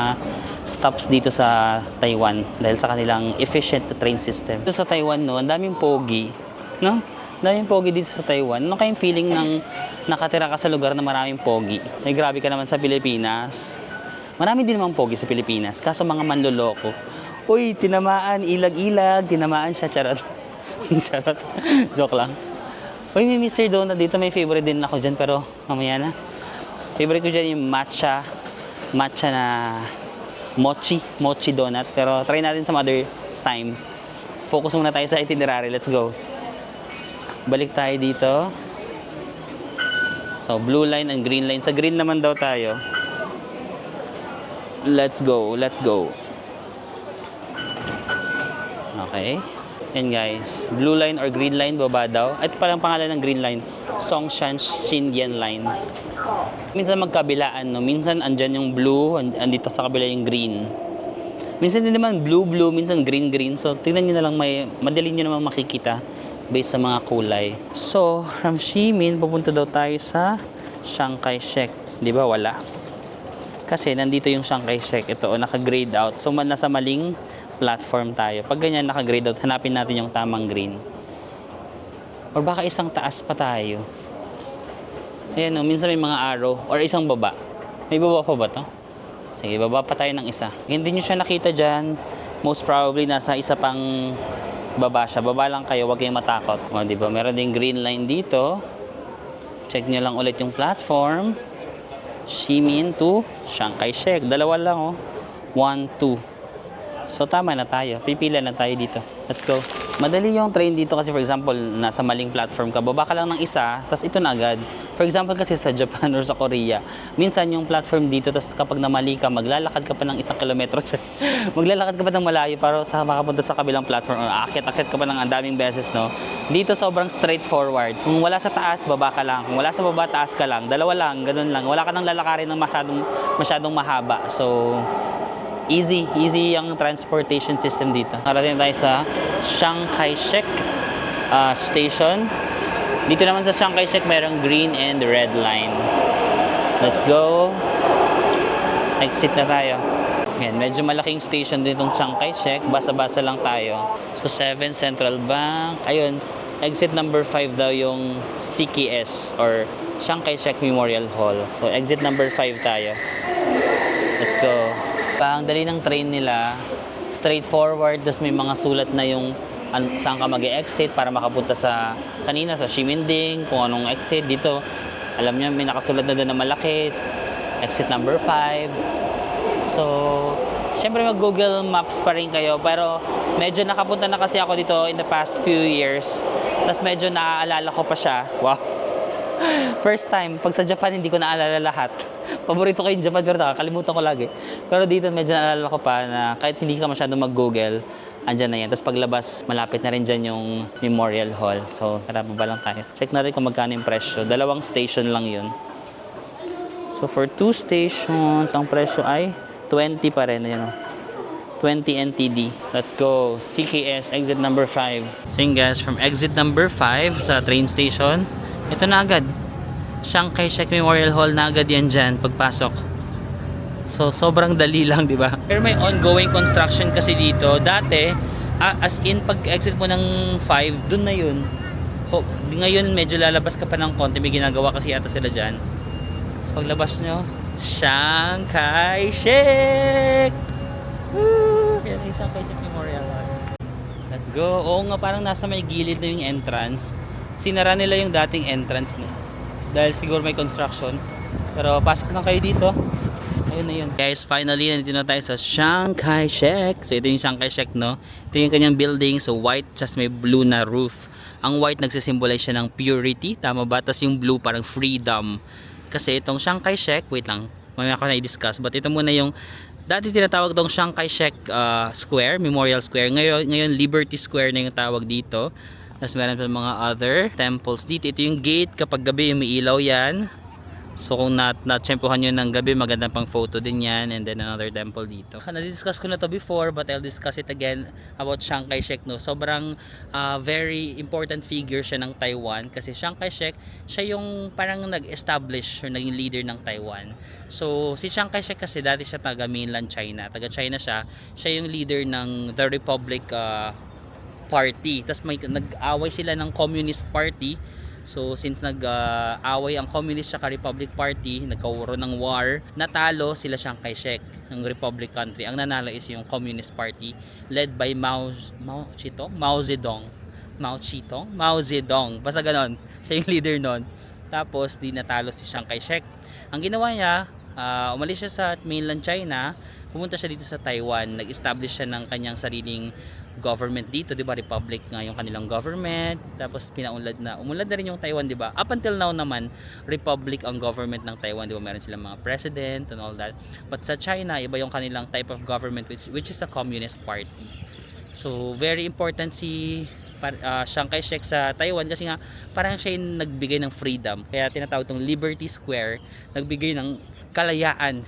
stops dito sa Taiwan dahil sa kanilang efficient train system. Dito sa Taiwan, no, ang daming pogi. No? Ang daming pogi dito sa Taiwan. Ano kayong feeling ng nakatira ka sa lugar na maraming pogi? Ay, grabe ka naman sa Pilipinas. Marami din naman pogi sa Pilipinas. Kaso mga manloloko. Uy, tinamaan, ilag-ilag, tinamaan siya, charot. Charot. Joke lang. Uy, may Mr. Donut dito. May favorite din ako dyan, pero mamaya na. Favorite ko dyan yung matcha na mochi donut. Pero try natin some other time. Focus muna tayo sa itinerary. Let's go. Balik tayo dito. So, blue line and green line. Sa green naman daw tayo. Let's go. Let's go. Okay. Yan guys. Blue line or green line, baba daw. Ito palang pangalan ng green line. Songshan Xindian line. Minsan magkabilaan, no? Minsan andyan yung blue, andito sa kabila yung green. Minsan din naman blue, minsan green. So, tingnan nyo na lang, madali nyo naman makikita based sa mga kulay. So, from Shimin, pupunta daw tayo sa Chiang Kai-shek. Di ba? Wala. Kasi nandito yung Chiang Kai-shek. Ito, naka-grade out. So, nasa maling platform tayo. Pag ganyan naka-grade out, hanapin natin yung tamang green. Or baka isang taas pa tayo. Ayan o, minsan may mga arrow. Or isang baba. May baba pa ba to? Sige, baba pa tayo ng isa. Hindi nyo siya nakita dyan. Most probably nasa isa pang baba siya. Baba lang kayo, huwag kayong matakot. O, diba? Meron ding green line dito. Check nyo lang ulit yung platform. Shimin to Chiang Kai-shek. Dalawa lang o. 1, 2. So, tama na tayo. Pipila na tayo dito. Let's go. Madali yung train dito kasi for example, nasa maling platform ka. Baba ka lang ng isa, tapos ito na agad. For example kasi sa Japan or sa Korea, minsan yung platform dito, tapos kapag namali ka, maglalakad ka pa ng 1 kilometro. Maglalakad ka pa ng malayo para sa makapunta sa kabilang platform. Or akit-akit ka pa ng andaming beses, no? Dito sobrang straightforward. Kung wala sa taas, baba ka lang. Kung wala sa baba, taas ka lang. Dalawa lang, ganun lang. Wala ka nang lalakarin ng masyadong mahaba. So, easy ang transportation system dito. Narating tayo sa Chiang Kai-shek station. Dito naman sa Chiang Kai-shek merong green and red line. Let's go. Exit na tayo. Ayan, medyo malaking station din itong Chiang Kai-shek. Basa-basa lang tayo. So 7 Central Bank. Ayun, exit number 5 daw yung CKS or Chiang Kai-shek Memorial Hall. So exit number 5 tayo. Let's go. Ang dali ng train nila, straightforward, tapos may mga sulat na yung saan ka mag-exit para makapunta sa kanina sa Ximending, kung anong exit dito. Alam niyo, may nakasulat na doon na malaki, exit number 5. So, syempre mag-Google Maps pa rin kayo, pero medyo nakapunta na kasi ako dito in the past few years. Tapos medyo naaalala ko pa siya. Wow! First time, pag sa Japan hindi ko naalala lahat. Paborito ko yung Japan pero nakakalimutan ko lagi. Pero dito medyo naalala ko pa na kahit hindi ka masyadong mag-Google, andyan na yan. Tapos paglabas, malapit na rin dyan yung Memorial Hall. So, tara, baba lang tayo. Check natin kung magkano yung presyo. 2 station lang yun. So, for 2 stations, ang presyo ay 20 pa rin. Ayan, 20 NTD. Let's go. CKS, exit number 5. So, yun guys, from exit number 5 sa train station, ito na agad. Chiang Kai-shek Memorial Hall na agad yan dyan pagpasok. So, sobrang dali lang, di ba? Pero may ongoing construction kasi dito. Dati, as in, pag-exit mo ng 5, dun na yun. Ngayon, medyo lalabas ka pa ng konti. May ginagawa kasi yata sila dyan. So, paglabas nyo, Chiang Kai-shek! Woo! Yan yung Chiang Kai-shek Memorial Hall. Let's go. Oo nga, parang nasa may gilid na yung entrance. Sinara nila yung dating entrance na. Dahil siguro may construction. Pero pasok na kayo dito. Ayun na yun. Guys, finally, nandito na tayo sa Chiang Kai-shek. So, ito yung Chiang Kai-shek, no? Ito yung kanyang building. So, white, just may blue na roof. Ang white, nagsisimbolize siya ng purity. Tama ba? Tapos yung blue, parang freedom. Kasi itong Chiang Kai-shek, wait lang, mamaya ko na i-discuss. But ito muna yung, dati tinatawag itong Chiang Kai-shek Square, Memorial Square. Ngayon, Liberty Square na yung tawag dito. Tapos meron pa mga other temples dito. Ito yung gate. Kapag gabi, may ilaw yan. So kung na-tsempohan nyo ng gabi, magandang pang photo din yan. And then another temple dito. Na-discuss ko na to before, but I'll discuss it again about Chiang Kai-shek, no? Sobrang very important figure siya ng Taiwan. Kasi Chiang Kai-shek, siya yung parang nag-establish or naging leader ng Taiwan. So si Chiang Kai-shek kasi dati siya taga mainland China. Taga China siya. Siya yung leader ng The Republic Party. Tapos may nag-away sila ng Communist Party. So since nag-away ang Communist at Republic Party, nagkaroon ng war, natalo sila Chiang Kai-shek ng Republic country. Ang nanalo is yung Communist Party led by Mao Zedong. Basta ganon. Siya yung leader nun. Tapos di natalo si Chiang Kai-shek. Ang ginawa niya, umalis siya sa mainland China, pumunta siya dito sa Taiwan, nag-establish siya ng kanyang sariling government dito, 'di ba? Republic nga yung kanilang government. Tapos umunlad na rin yung Taiwan, 'di ba? Up until now naman, republic ang government ng Taiwan, 'di ba? Meron silang mga president and all that. But sa China, iba yung kanilang type of government which is a communist party. So, very important si Chiang Kai-shek sa Taiwan kasi nga parang siya yung nagbigay ng freedom. Kaya tinatawag itong Liberty Square, nagbigay ng kalayaan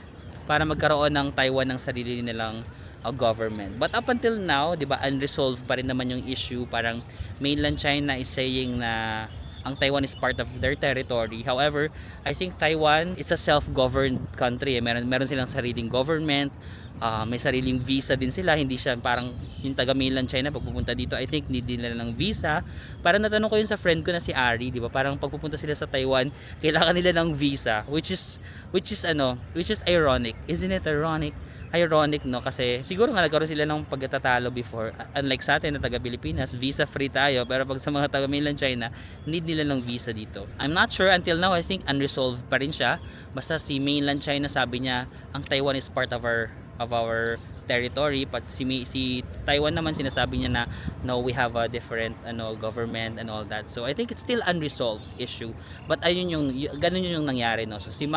para magkaroon ng Taiwan ng sarili nilang government. But up until now, 'di ba, unresolved pa rin naman yung issue. Parang mainland China is saying na ang Taiwan is part of their territory. However, I think Taiwan, it's a self-governed country. Meron silang sariling government. May sariling visa din sila. Hindi siya parang yung taga mainland China pag pupunta dito, I think need nila ng visa. Parang natanong ko yun sa friend ko na si Ari, 'di ba? Parang pag pupunta sila sa Taiwan, kailangan nila ng visa, which is ironic. Isn't it ironic? Ironic, no? Kasi siguro nga nagkaroon sila ng pagkatatalo before. Unlike sa atin na taga Pilipinas, visa free tayo, pero pag sa mga taga mainland China, need nila ng visa dito. I'm not sure, until now I think unresolved pa rin siya. Basta si mainland China sabi niya ang Taiwan is part of our territory, but si Taiwan naman sinasabi niya na no, we have a different government and all that. So I think it's still unresolved issue. But ganun yung nangyari, no? So si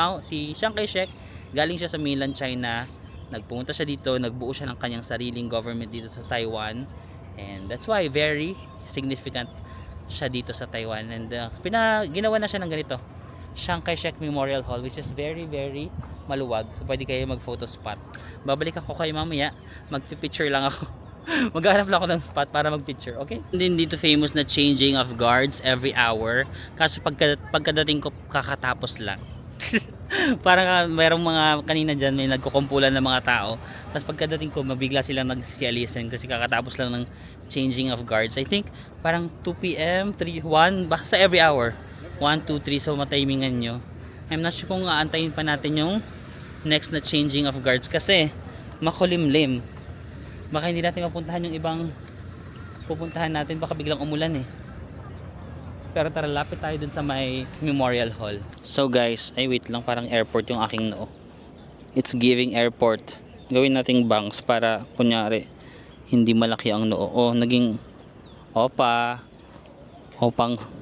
Chiang Kai-shek, galing siya sa mainland China, nagpunta siya dito, nagbuo siya ng kanyang sariling government dito sa Taiwan, and that's why very significant siya dito sa Taiwan. And ginawa na siya ng ganito, Chiang Kai-shek Memorial Hall, which is very very maluwag. So pwede kayo mag-photo spot. Babalik ako kayo mamaya, magpi-picture lang ako. Maghanap lang ako ng spot para mag-picture, okay? Din dito famous na changing of guards every hour. Kaso pagkadating ko, kakatapos lang. Parang mayroong mga kanina dyan, may nagkukumpulan ng mga tao. Tapos pagkadating ko, mabigla silang nagsisialisan kasi kakatapos lang ng changing of guards. I think parang 2 p.m, 3, 1, basta every hour. 1, 2, 3, so matimingan nyo. I'm not sure kung aantayin pa natin yung next na changing of guards kasi makulimlim. Baka hindi natin mapuntahan yung ibang pupuntahan natin, baka biglang umulan eh. Pero tara, lapit tayo dun sa may Memorial Hall. So guys, ay wait lang, parang airport yung aking noo. It's giving airport. Gawin nating banks para kunyari hindi malaki ang noo. Oh, naging opang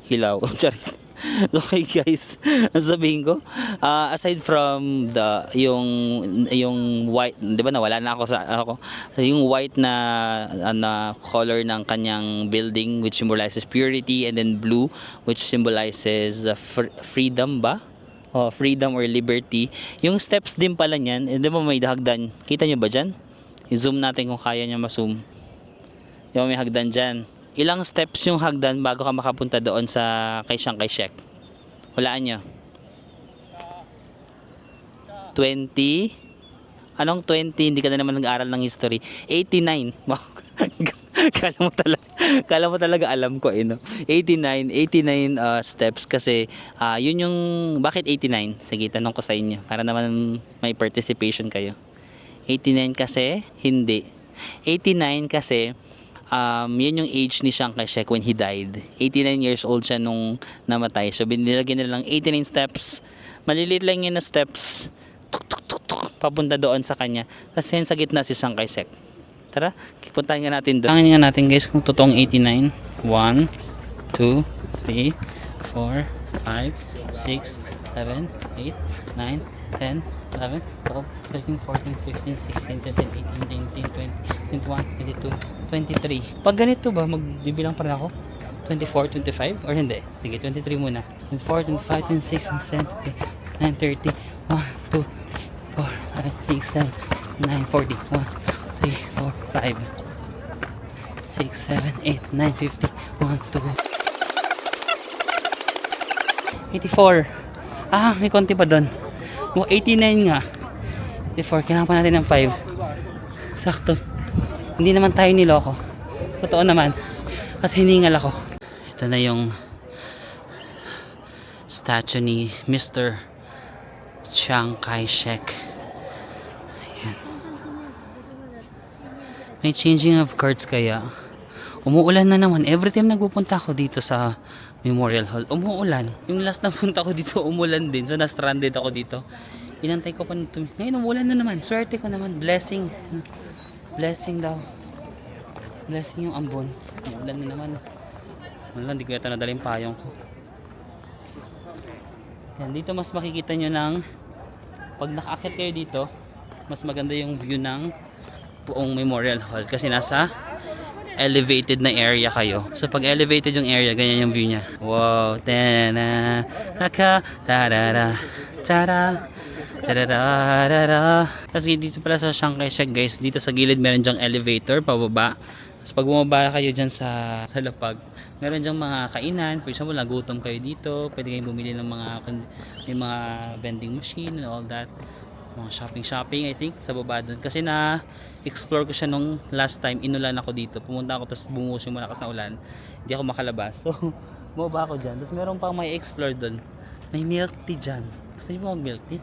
hilaw. Charit. Okay guys, ang sabihin ko, aside from yung white, 'di ba, nawala na ako yung white na color ng kanyang building which symbolizes purity, and then blue which symbolizes freedom ba? Freedom or liberty. Yung steps din pala niyan, di ba may hagdan? Kita niyo ba diyan? I-zoom natin kung kaya niya ma-zoom. Di ba may hagdan diyan? Ilang steps yung hagdan bago ka makapunta doon sa kay Chiang Kai-shek? Hulaan nyo. 20? Anong 20? Hindi ka na naman nag-aaral ng history. 89. Kala mo talaga alam ko, no? 89 steps kasi yun yung, bakit 89? Sige, tanong ko sa inyo para naman may participation kayo. 89 kasi hindi. 89 kasi yun yung age ni Chiang Kai-shek when he died. 89 years old siya nung namatay. So binilagyan nila lang 89 steps. Maliliit lang yun na steps. Tuk tuk tuk tuk. papunta doon sa kanya. Tapos yan sa gitna si Chiang Kai-shek. Tara, puntahan nga natin doon. Tingnan nga natin guys kung totoong 89. 1, 2, 3, 4, 5, 6, 7, 8, 9, 10, 11, 12, 13, 14, 15, 16, 17, 18, 19, 20, 21, 22, 23. Pag ganito ba, magbibilang pa rin ako? 24, 25? Or hindi? Sige, 23 muna. 24, 25, 26, 27, 29, 30, 1, 2, 4, 5, 6, 7, 9, 40, 1, 3, 4, 5, 6, 7, 8, 9, 50, 1, 2, 84. Ah, may konti pa doon. 89 nga. 84. Kailangan pa natin ng 5. Sakto. Hindi naman tayo niloko. Totoo naman. At hiningal ako. Ito na yung statue ni Mr. Chiang Kai-shek. Ayan. May changing of cards kaya. Umuulan na naman. Every time nagpupunta ako dito sa Memorial Hall, umuulan. Yung last na punta ko dito, umulan din. So, na-stranded ako dito. Inantay ko pa nito. Ngayon, umuulan na naman. Swerte ko naman. Blessing. Blessing daw. Blessing yung ambon. Umuulan na naman. Wala, hindi ko yata nadala yung payong ko. Yan, dito mas makikita nyo ng pag nakaakit kayo dito, mas maganda yung view ng buong Memorial Hall. Kasi nasa elevated na area kayo. So pag elevated yung area, ganyan yung view niya. Wow, tena, naka, tarara, tara, tarara. Tapos dito pala sa Chiang Kai-shek guys, dito sa gilid meron dyang elevator pababa. Tapos pag bumaba kayo dyan sa lapag, meron dyang mga kainan. For example, nagutom kayo dito, pwede kayong bumili ng may mga vending machine and all that. Mga shopping I think sa baba doon kasi na-explore ko siya nung last time inulan ako dito, pumunta ako tapos bumuhos yung malakas na ulan, hindi ako makalabas, so bumaba ako dyan. Tapos meron pang may explore doon, may milk tea dyan. Gusto niyo ba mag milk tea?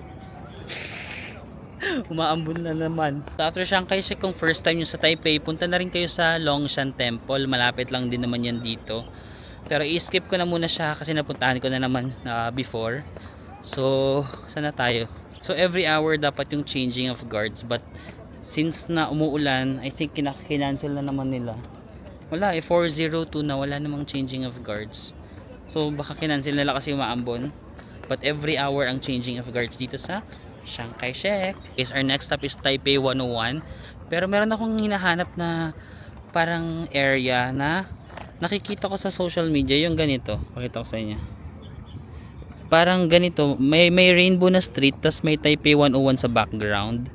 Umaambon na naman. So after Chiang Kai-shek, kung first time nyo sa Taipei, punta na rin kayo sa Longshan Temple, malapit lang din naman yan dito, pero i-skip ko na muna siya kasi napuntahan ko na naman before. So sana tayo. So every hour dapat yung changing of guards, but since na umuulan, I think kinakancel na naman nila. Wala 402 na, wala namang changing of guards. So baka kinancel nila kasi umaambon. But every hour ang changing of guards dito sa Chiang Kai-shek. Is our next stop is Taipei 101. Pero meron akong hinahanap na parang area na nakikita ko sa social media, yung ganito. Pakita ko sa inyo. Parang ganito, may rainbow na street, tas may Taipei 101 sa background,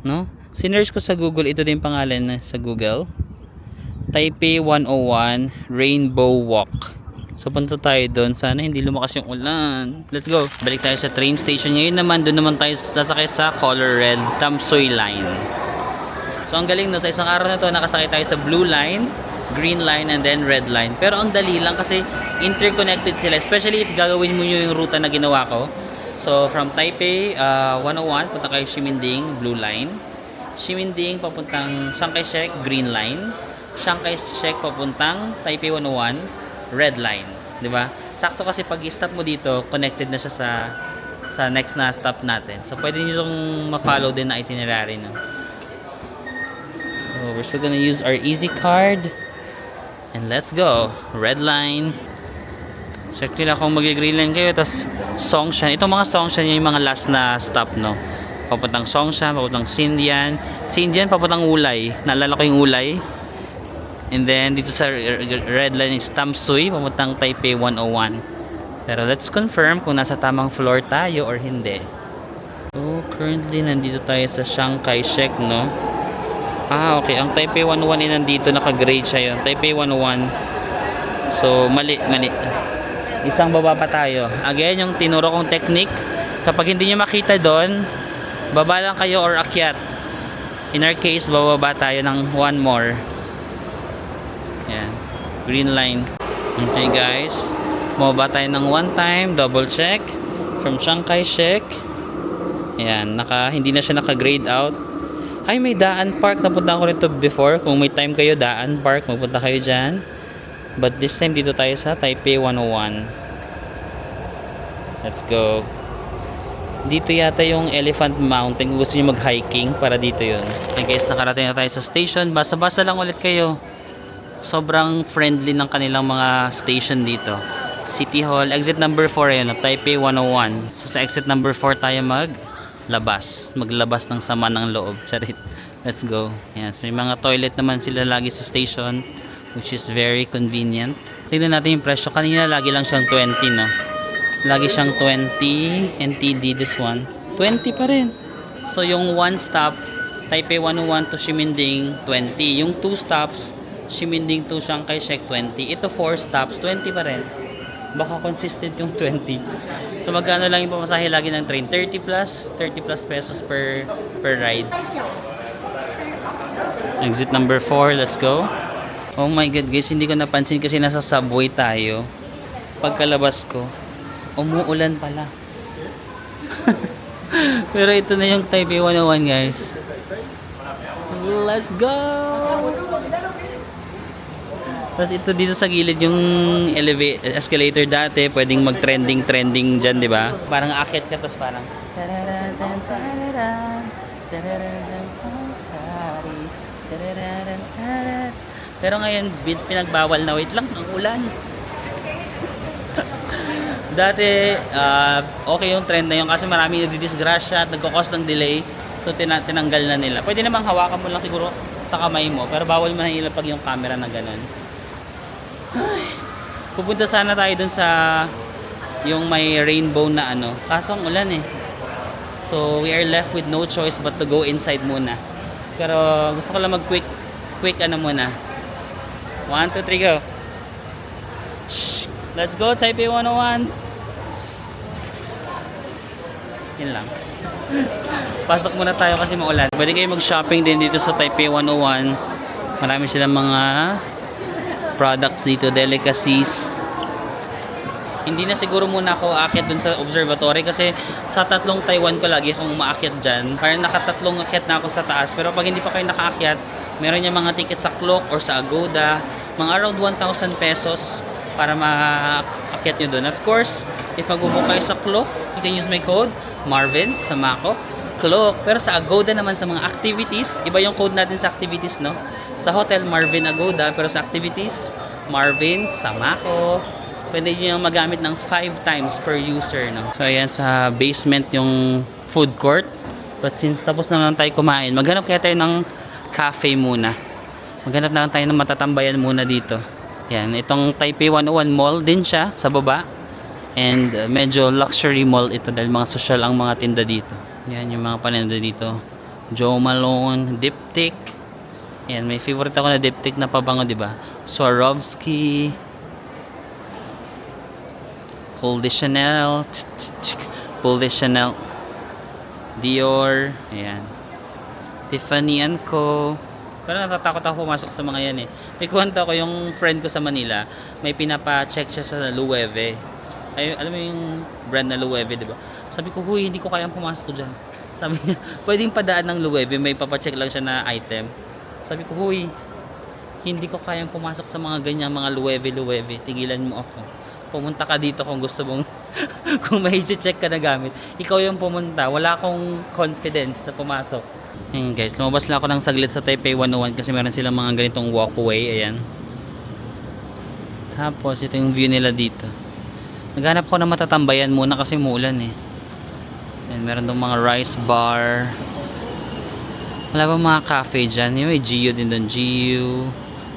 no? Sinearch ko sa Google, ito din pangalan na sa Google, Taipei 101 Rainbow Walk. So punta tayo doon, sana hindi lumakas yung ulan. Let's go. Balik tayo sa train station. Ngayon naman, doon naman tayo sasakay sa Color Red Tamsoy Line. So ang galing, no, sa isang araw na to nakasakay tayo sa Blue Line, Green Line, and then Red Line. Pero ang dali lang kasi interconnected sila, especially if gagawin mo yung ruta na ginawa ko. So from Taipei 101 punta kayo Ximending, Blue Line. Ximending papuntang Chiang Kai-shek, Green Line. Chiang Kai-shek papuntang Taipei 101, Red Line, di ba? Sakto kasi pag i-stop mo dito, connected na siya sa next na stop natin. So pwede niyo tong ma-follow din na itinerary, no? So we're still gonna use our Easy Card. And let's go. Red Line. Check nila kung mag-green line kayo. Tapos Songshan. Itong mga Songshan yung mga last na stop, no? Papuntang Songshan, papuntang Xindian. Xindian, papuntang Wulai. Naalala ko yung Wulai. And then dito sa Red Line is Tamsui, papuntang Taipei 101. Pero let's confirm kung nasa tamang floor tayo or hindi. So currently nandito tayo sa Chiang Kai-shek, no? Ah, okay. Ang Taipei 101 ay nandito, naka-grade siya yun. Taipei 101. So, mali. Isang baba pa tayo. Again, yung tinuro kong technique, kapag hindi nyo makita doon, baba lang kayo or akyat. In our case, bababa tayo ng one more. Yan. Green line. Okay guys. Bumaba tayo ng one time. Double check. From Chiang Kai-shek. Yan. Hindi na siya naka-grade out. Ay, may Daan Park. Napunta ko rito before. Kung may time kayo, Daan Park, magpunta kayo dyan. But this time, dito tayo sa Taipei 101. Let's go. Dito yata yung Elephant Mountain kung gusto niyo mag-hiking, para dito yun. Okay guys, nakarating na tayo sa station. Basa-basa lang ulit kayo. Sobrang friendly ng kanilang mga station dito. City Hall, exit number 4 ayun, Taipei 101. So sa exit number 4 tayo maglabas ng sama ng loob. Charit. Let's go. Yan. So may mga toilet naman sila lagi sa station, which is very convenient. Tingnan natin yung presyo. Kanina lagi lang siyang 20, no? Lagi siyang 20 NTD, this one 20 pa rin. So yung one stop Taipei 101 to Ximending 20, yung 2 stops Ximending to Shanghai Shek 20, ito 4 stops 20 pa rin. Baka consistent yung 20. So magkano lang yung pamasahe lagi ng train? 30 plus pesos per ride. Exit number 4, let's go. Oh my god guys, hindi ko napansin kasi nasa subway tayo. Pagkalabas ko, umuulan pala. Pero ito na yung Taipei 101 guys. Let's go! Tapos ito dito sa gilid yung escalator dati. Pwedeng mag-trending dyan, di ba? Parang akit ka, tapos parang pero ngayon, pinagbawal na. Wait lang, ang ulan. Dati, okay yung trend na yun kasi marami nagdidisgrasya at nagkakos ng delay. So, tinanggal na nila. Pwede namang hawakan mo lang siguro sa kamay mo. Pero bawal mo na ilapag yung camera na ganun. Ay, pupunta sana tayo dun sa yung may rainbow na ano. Kaso ang ulan eh. So, we are left with no choice but to go inside muna. Pero gusto ko lang quick ano muna. 1, 2, 3, go! Shh. Let's go, Taipei 101! Yun lang. Pasok muna tayo kasi maulan. Pwede kayo mag-shopping din dito sa Taipei 101. Marami silang mga products dito, delicacies. Hindi na siguro muna ako aakyat dun sa observatory kasi sa tatlong Taiwan ko lagi akong umaakyat dyan. Parang nakatatlong akyat na ako sa taas. Pero pag hindi pa kayo nakaakyat, meron niya mga ticket sa Klook or sa Agoda. Mga around 1,000 pesos para maakyat nyo dun. Of course, if magbubook kayo sa Klook, you can use my code, Marvin, sa Mako. Klook. Pero sa Agoda naman sa mga activities, iba yung code natin sa activities, no? Sa hotel, Marvin Agoda. Pero sa activities, Marvin sa Mako. Pwede nyo yung magamit ng 5 times per user, no? So, ayan, sa basement yung food court. But since tapos na lang tayo kumain, maghanap kaya tayo ng cafe muna. Maghanap na lang tayo ng matatambayan muna dito. Yan, itong Taipei 101 mall din siya, sa baba. And medyo luxury mall ito dahil mga social ang mga tinda dito. Yan, yung mga paninda dito. Joe Malone, Diptyque. Yan, may favorite ako na Diptyque na pabango, di ba? Swarovski. Paul de Chanel, Dior, ayan. Tiffany & Co. Pero natatakot ako pumasok sa mga yan eh. May kuwanta ko yung friend ko sa Manila, may pinapa-check siya sa Loewe. Ay, alam mo yung brand na Loewe, di ba? Sabi ko, huy, hindi ko kayang pumasok dyan. Sabi niya, pwedeng padaan ng Loewe, may papacheck lang siya na item. Sabi ko, huy, hindi ko kayang pumasok sa mga ganyang mga Loewe, tigilan mo ako. Pumunta ka dito kung gusto mong kung may check ka na gamit, ikaw yung pumunta. Wala akong confidence na pumasok. Ayan guys, lumabas lang ako ng saglit sa Taipei 101 kasi meron silang mga ganitong walkway. Ayan. Tapos ito yung view nila dito. Naghanap ko na matatambayan muna kasi muulan eh. Ayan, meron dong mga rice bar. Wala ba mga cafe dyan? Yung may Gio din doon. Gio,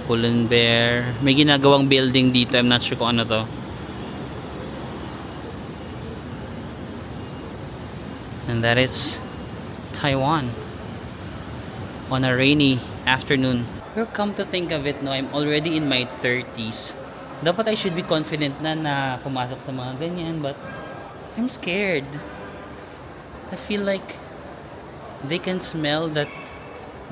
Pull&Bear. May ginagawang building dito. I'm not sure kung ano to. And that is Taiwan on a rainy afternoon. Pero come to think of it, no, I'm already in my 30s. Dapat I should be confident na pumasok sa mga ganyan, but I'm scared. I feel like they can smell that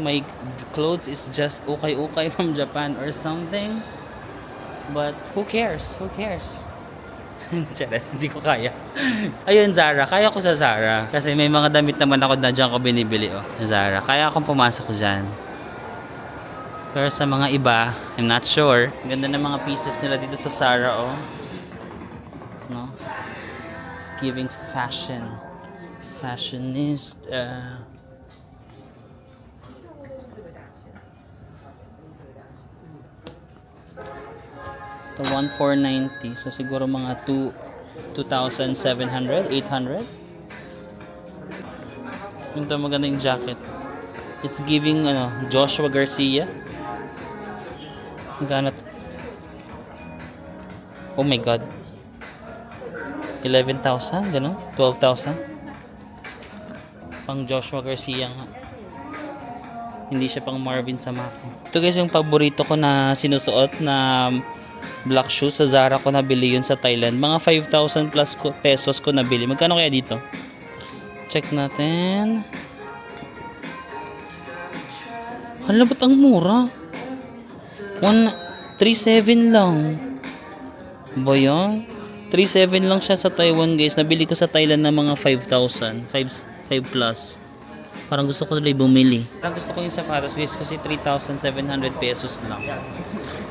my clothes is just ukay-ukay from Japan or something. But who cares? Who cares? Charas, hindi ko kaya. Ayun, Zara. Kaya ko sa Zara. Kasi may mga damit naman ako na dyan ko binibili. Oh. Zara. Kaya akong pumasok dyan. Pero sa mga iba, I'm not sure. Ganda ng mga pieces nila dito sa Zara. Oh. No? It's giving fashion. Fashionista. Ito 1,490. So siguro mga 2,700, 800. Ito magandang jacket. It's giving Joshua Garcia. Magkano to? Oh my god. 11,000, gano'n? 12,000. Pang Joshua Garcia nga. Hindi siya pang Marvin Samako. Ito guys yung paborito ko na sinusuot na black shoes. Sa Zara ko nabili yun sa Thailand. Mga 5,000 plus pesos ko nabili. Magkano kaya dito? Check natin. Hala, ba't ang mura? 3,700 lang. Ba yan? 3,700 lang siya sa Taiwan guys. Nabili ko sa Thailand na mga 5,000. 5 plus. Parang gusto ko tuloy bumili. Parang gusto ko yung sapatos guys kasi 3,700 pesos lang.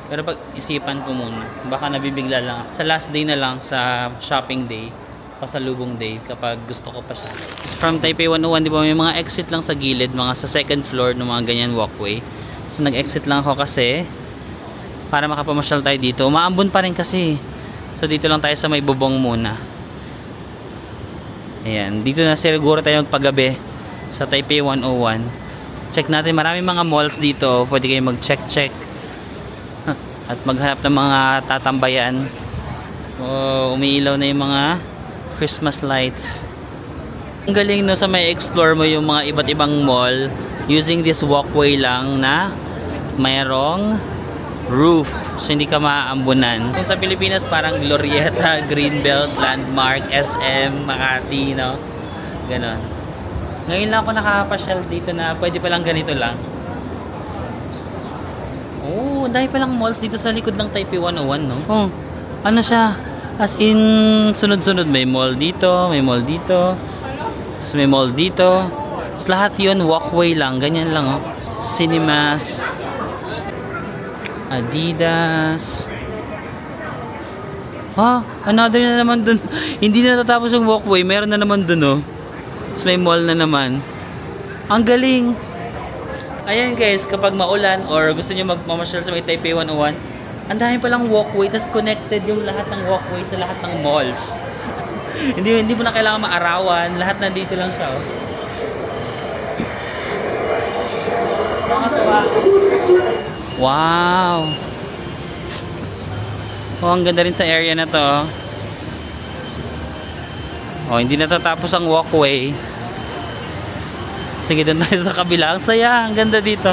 Pero pag isipan ko muna, baka nabibigla lang. Sa last day na lang, sa shopping day, pasalubong day, kapag gusto ko pa siya. From Taipei 101, di ba may mga exit lang sa gilid, mga sa second floor ng mga ganyan walkway. So nag-exit lang ako kasi para makapamasyal tayo dito. Umaambon pa rin kasi. So dito lang tayo sa may bubong muna. Ayan, dito na siguro tayo magpagabi sa Taipei 101. Check natin, maraming mga malls dito. Pwede kayo mag-check at maghanap ng mga tatambayan. Umiilaw na yung mga Christmas lights. Ang galing no, sa may explore mo yung mga iba't ibang mall using this walkway lang na mayroong roof. So hindi ka maaambunan. Kung sa Pilipinas parang Glorieta, Greenbelt, Landmark, SM, Makati, no? Ganon. Ngayon lang ako nakakapasyal dito na pwede palang ganito lang. Oh, dahil palang malls dito sa likod ng Taipei 101, no? Oh, ano siya? As in, sunod-sunod. May mall dito, may mall dito, may mall dito. So, lahat yun, walkway lang. Ganyan lang, oh. Cinemas, Adidas. Another na naman dun. Hindi na natatapos yung walkway. Meron na naman dun, oh. So, may mall na naman. Ang galing. Ayan guys, kapag maulan or gusto nyo magmamasyal sa may Taipei 101, ang dami palang walkway, tas connected yung lahat ng walkway sa lahat ng malls. hindi mo na kailangan maarawan, lahat nandito lang siya. Oh. Nakakatawa. Wow! Oh, ang ganda rin sa area na to. Oh, hindi natatapos ang walkway. Sige, doon tayo sa kabila. Ang saya, ang ganda dito.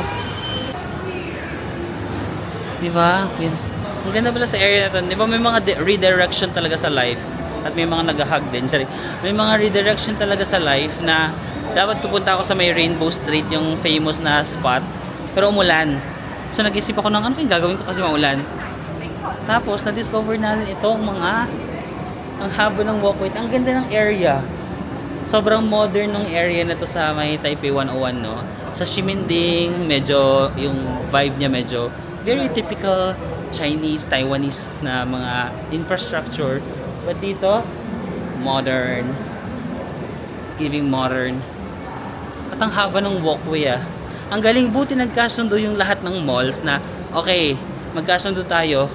Diba? Ang ganda pala sa area na to. Diba may mga redirection talaga sa life. At may mga nag-hug din. Sorry. May mga redirection talaga sa life na dapat pupunta ako sa may Rainbow Street, yung famous na spot. Pero umulan. So nag-isip ako ng ano kayong gagawin ko kasi maulan. Tapos na-discover natin itong mga ang haba ng walkway. Ang ganda ng area. Sobrang modern ng area na to sa may Taipei 101, no? Sa Ximending, medyo yung vibe niya medyo very typical Chinese, Taiwanese na mga infrastructure. But dito, modern. It's giving modern. At ang haba ng walkway, ah. Ang galing, buti nagkasundo yung lahat ng malls na okay, magkasundo tayo.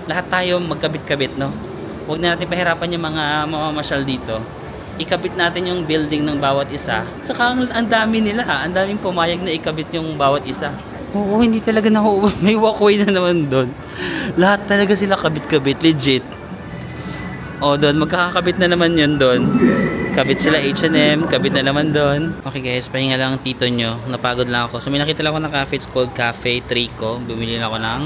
Lahat tayo magkabit-kabit, no? Huwag na natin pahirapan yung mga mamamasyal dito. Ikabit natin yung building ng bawat isa. Saka ang dami nila, ha? Ang daming pumayag na ikabit yung bawat isa. Oo, hindi talaga may walkway na naman doon. Lahat talaga sila kabit-kabit, legit. O doon, magkakabit na naman yun doon. Kabit sila H&M, kabit na naman doon. Okay guys, pahinga lang tito nyo. Napagod lang ako. So may nakita lang ako ng cafe, it's called Cafe Trico. Bumili lang ako ng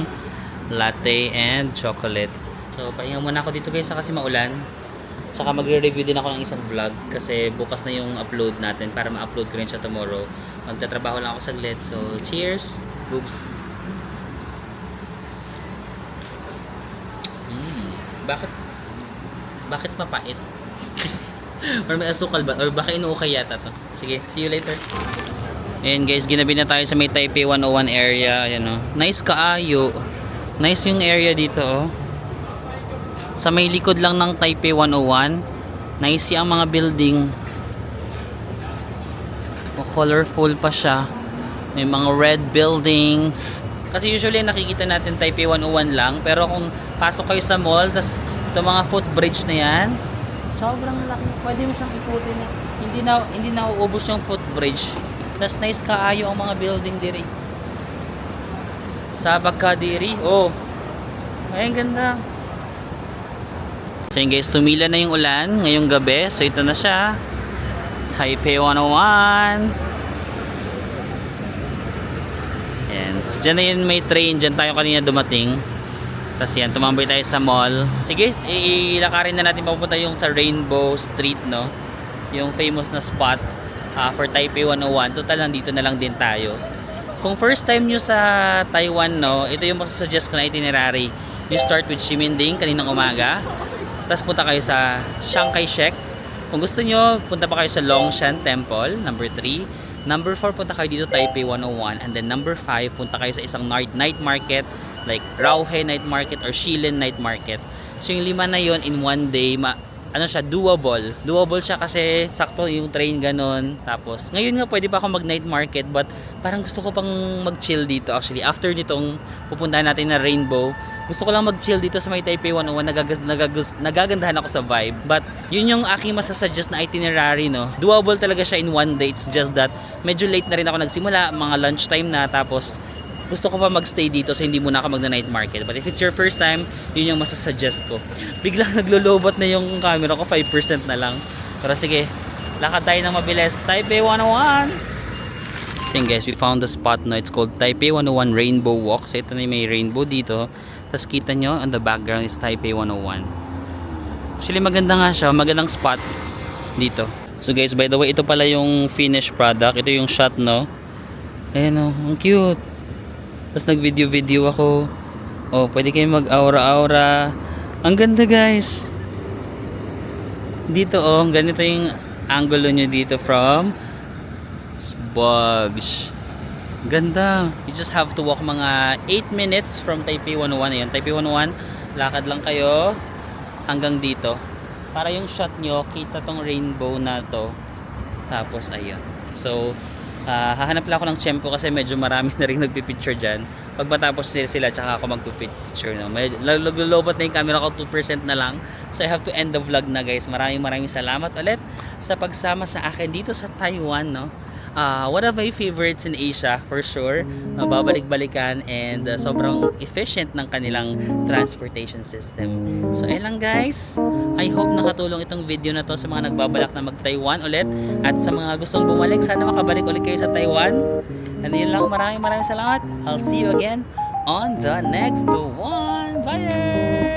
latte and chocolate. So pahinga muna ako dito guys kasi maulan. Saka magre-review din ako ng isang vlog kasi bukas na yung upload natin para ma-upload ko rin siya tomorrow. Magtatrabaho lang ako saglit. So, cheers! Boobs! Bakit mapait? Or may asukal ba? Or baka inuukay yata to. Sige, see you later. Ayan guys, ginabi na tayo sa may Taipei 101 area. Ayan o. Nice kaayo. Nice yung area dito oh. Sa may likod lang ng Taipei 101, nice yung mga building. colorful pa siya. May mga red buildings. Kasi usually nakikita natin Taipei 101 lang. Pero kung pasok kayo sa mall, tas ito mga footbridge na yan, sobrang laki. Pwede mo siyang ikutin. Hindi na uubos yung footbridge. Tas nice kaayo ang mga building diri. Sabag ka diri. Oh. Ay, ang ganda. So yun guys, tumila na yung ulan ngayong gabi. So ito na siya. Taipei 101. Yan. So dyan na yun may train. Dyan tayo kanina dumating. Tapos yan, tumambay tayo sa mall. Sige, ilakarin na natin papunta yung sa Rainbow Street, no? Yung famous na spot for Taipei 101. Total, nandito na lang din tayo. Kung first time nyo sa Taiwan, no? Ito yung masasuggest ko na itinerary. You start with Ximending kaninang umaga. Tapos punta kayo sa Chiang Kai-shek. Kung gusto nyo, punta pa kayo sa Longshan Temple, number 3. Number 4, punta kayo dito Taipei 101. And then number 5, punta kayo sa isang night market like Rauhe Night Market or Shilin Night Market. So yung 5 na yon in one day, doable. Doable siya kasi sakto yung train ganon. Tapos ngayon nga pwede pa ako mag night market, but parang gusto ko pang mag chill dito actually. After nitong pupuntahan natin na Rainbow, gusto ko lang mag-chill dito sa may Taipei 101. Nagagandahan ako sa vibe. But yun yung aking masasuggest na itinerary, no? Doable talaga siya in one day. It's just that medyo late na rin ako nagsimula, mga lunchtime na. Tapos gusto ko pa magstay dito so hindi muna ako mag-night market. But if it's your first time, yun yung masasuggest ko. Biglang naglulobot na yung camera ko, 5% na lang. Pero sige, lakad tayo ng mabilis. Taipei 101! So guys, we found the spot, no? It's called Taipei 101 Rainbow Walk. So ito na may rainbow dito. Tapos kita nyo, on the background is Taipei 101. Actually maganda nga siya, magandang spot dito. So guys, by the way, ito pala yung finished product. Ito yung shot, no? Ayan, oh, ang cute. Tapos nag-video ako. Oh, pwede kayong mag-aura-aura. Ang ganda guys. Dito, oh, ganito yung angulo nyo dito from Bugs. Ganda. You just have to walk mga 8 minutes from Taipei 101. Ayun, Taipei 101. Lakad lang kayo hanggang dito. Para yung shot nyo, kita tong rainbow na to. Tapos, ayun. So, hahanap lang ako ng tiyempo kasi medyo marami na rin nagpipicture dyan. Pag matapos sila, tsaka ako magpipicture. No? Naglulobot na yung camera ko, 2% na lang. So, I have to end the vlog na guys. Maraming salamat ulit sa pagsama sa akin dito sa Taiwan, no? One of my favorites in Asia for sure. Babalik-balikan and sobrang efficient ng kanilang transportation system. So ayun lang guys. I hope nakatulong itong video na to sa mga nagbabalak na mag-Taiwan ulit, at sa mga gustong bumalik, sana makabalik ulit kayo sa Taiwan. And yun lang, maraming salamat. I'll see you again on the next one. Bye!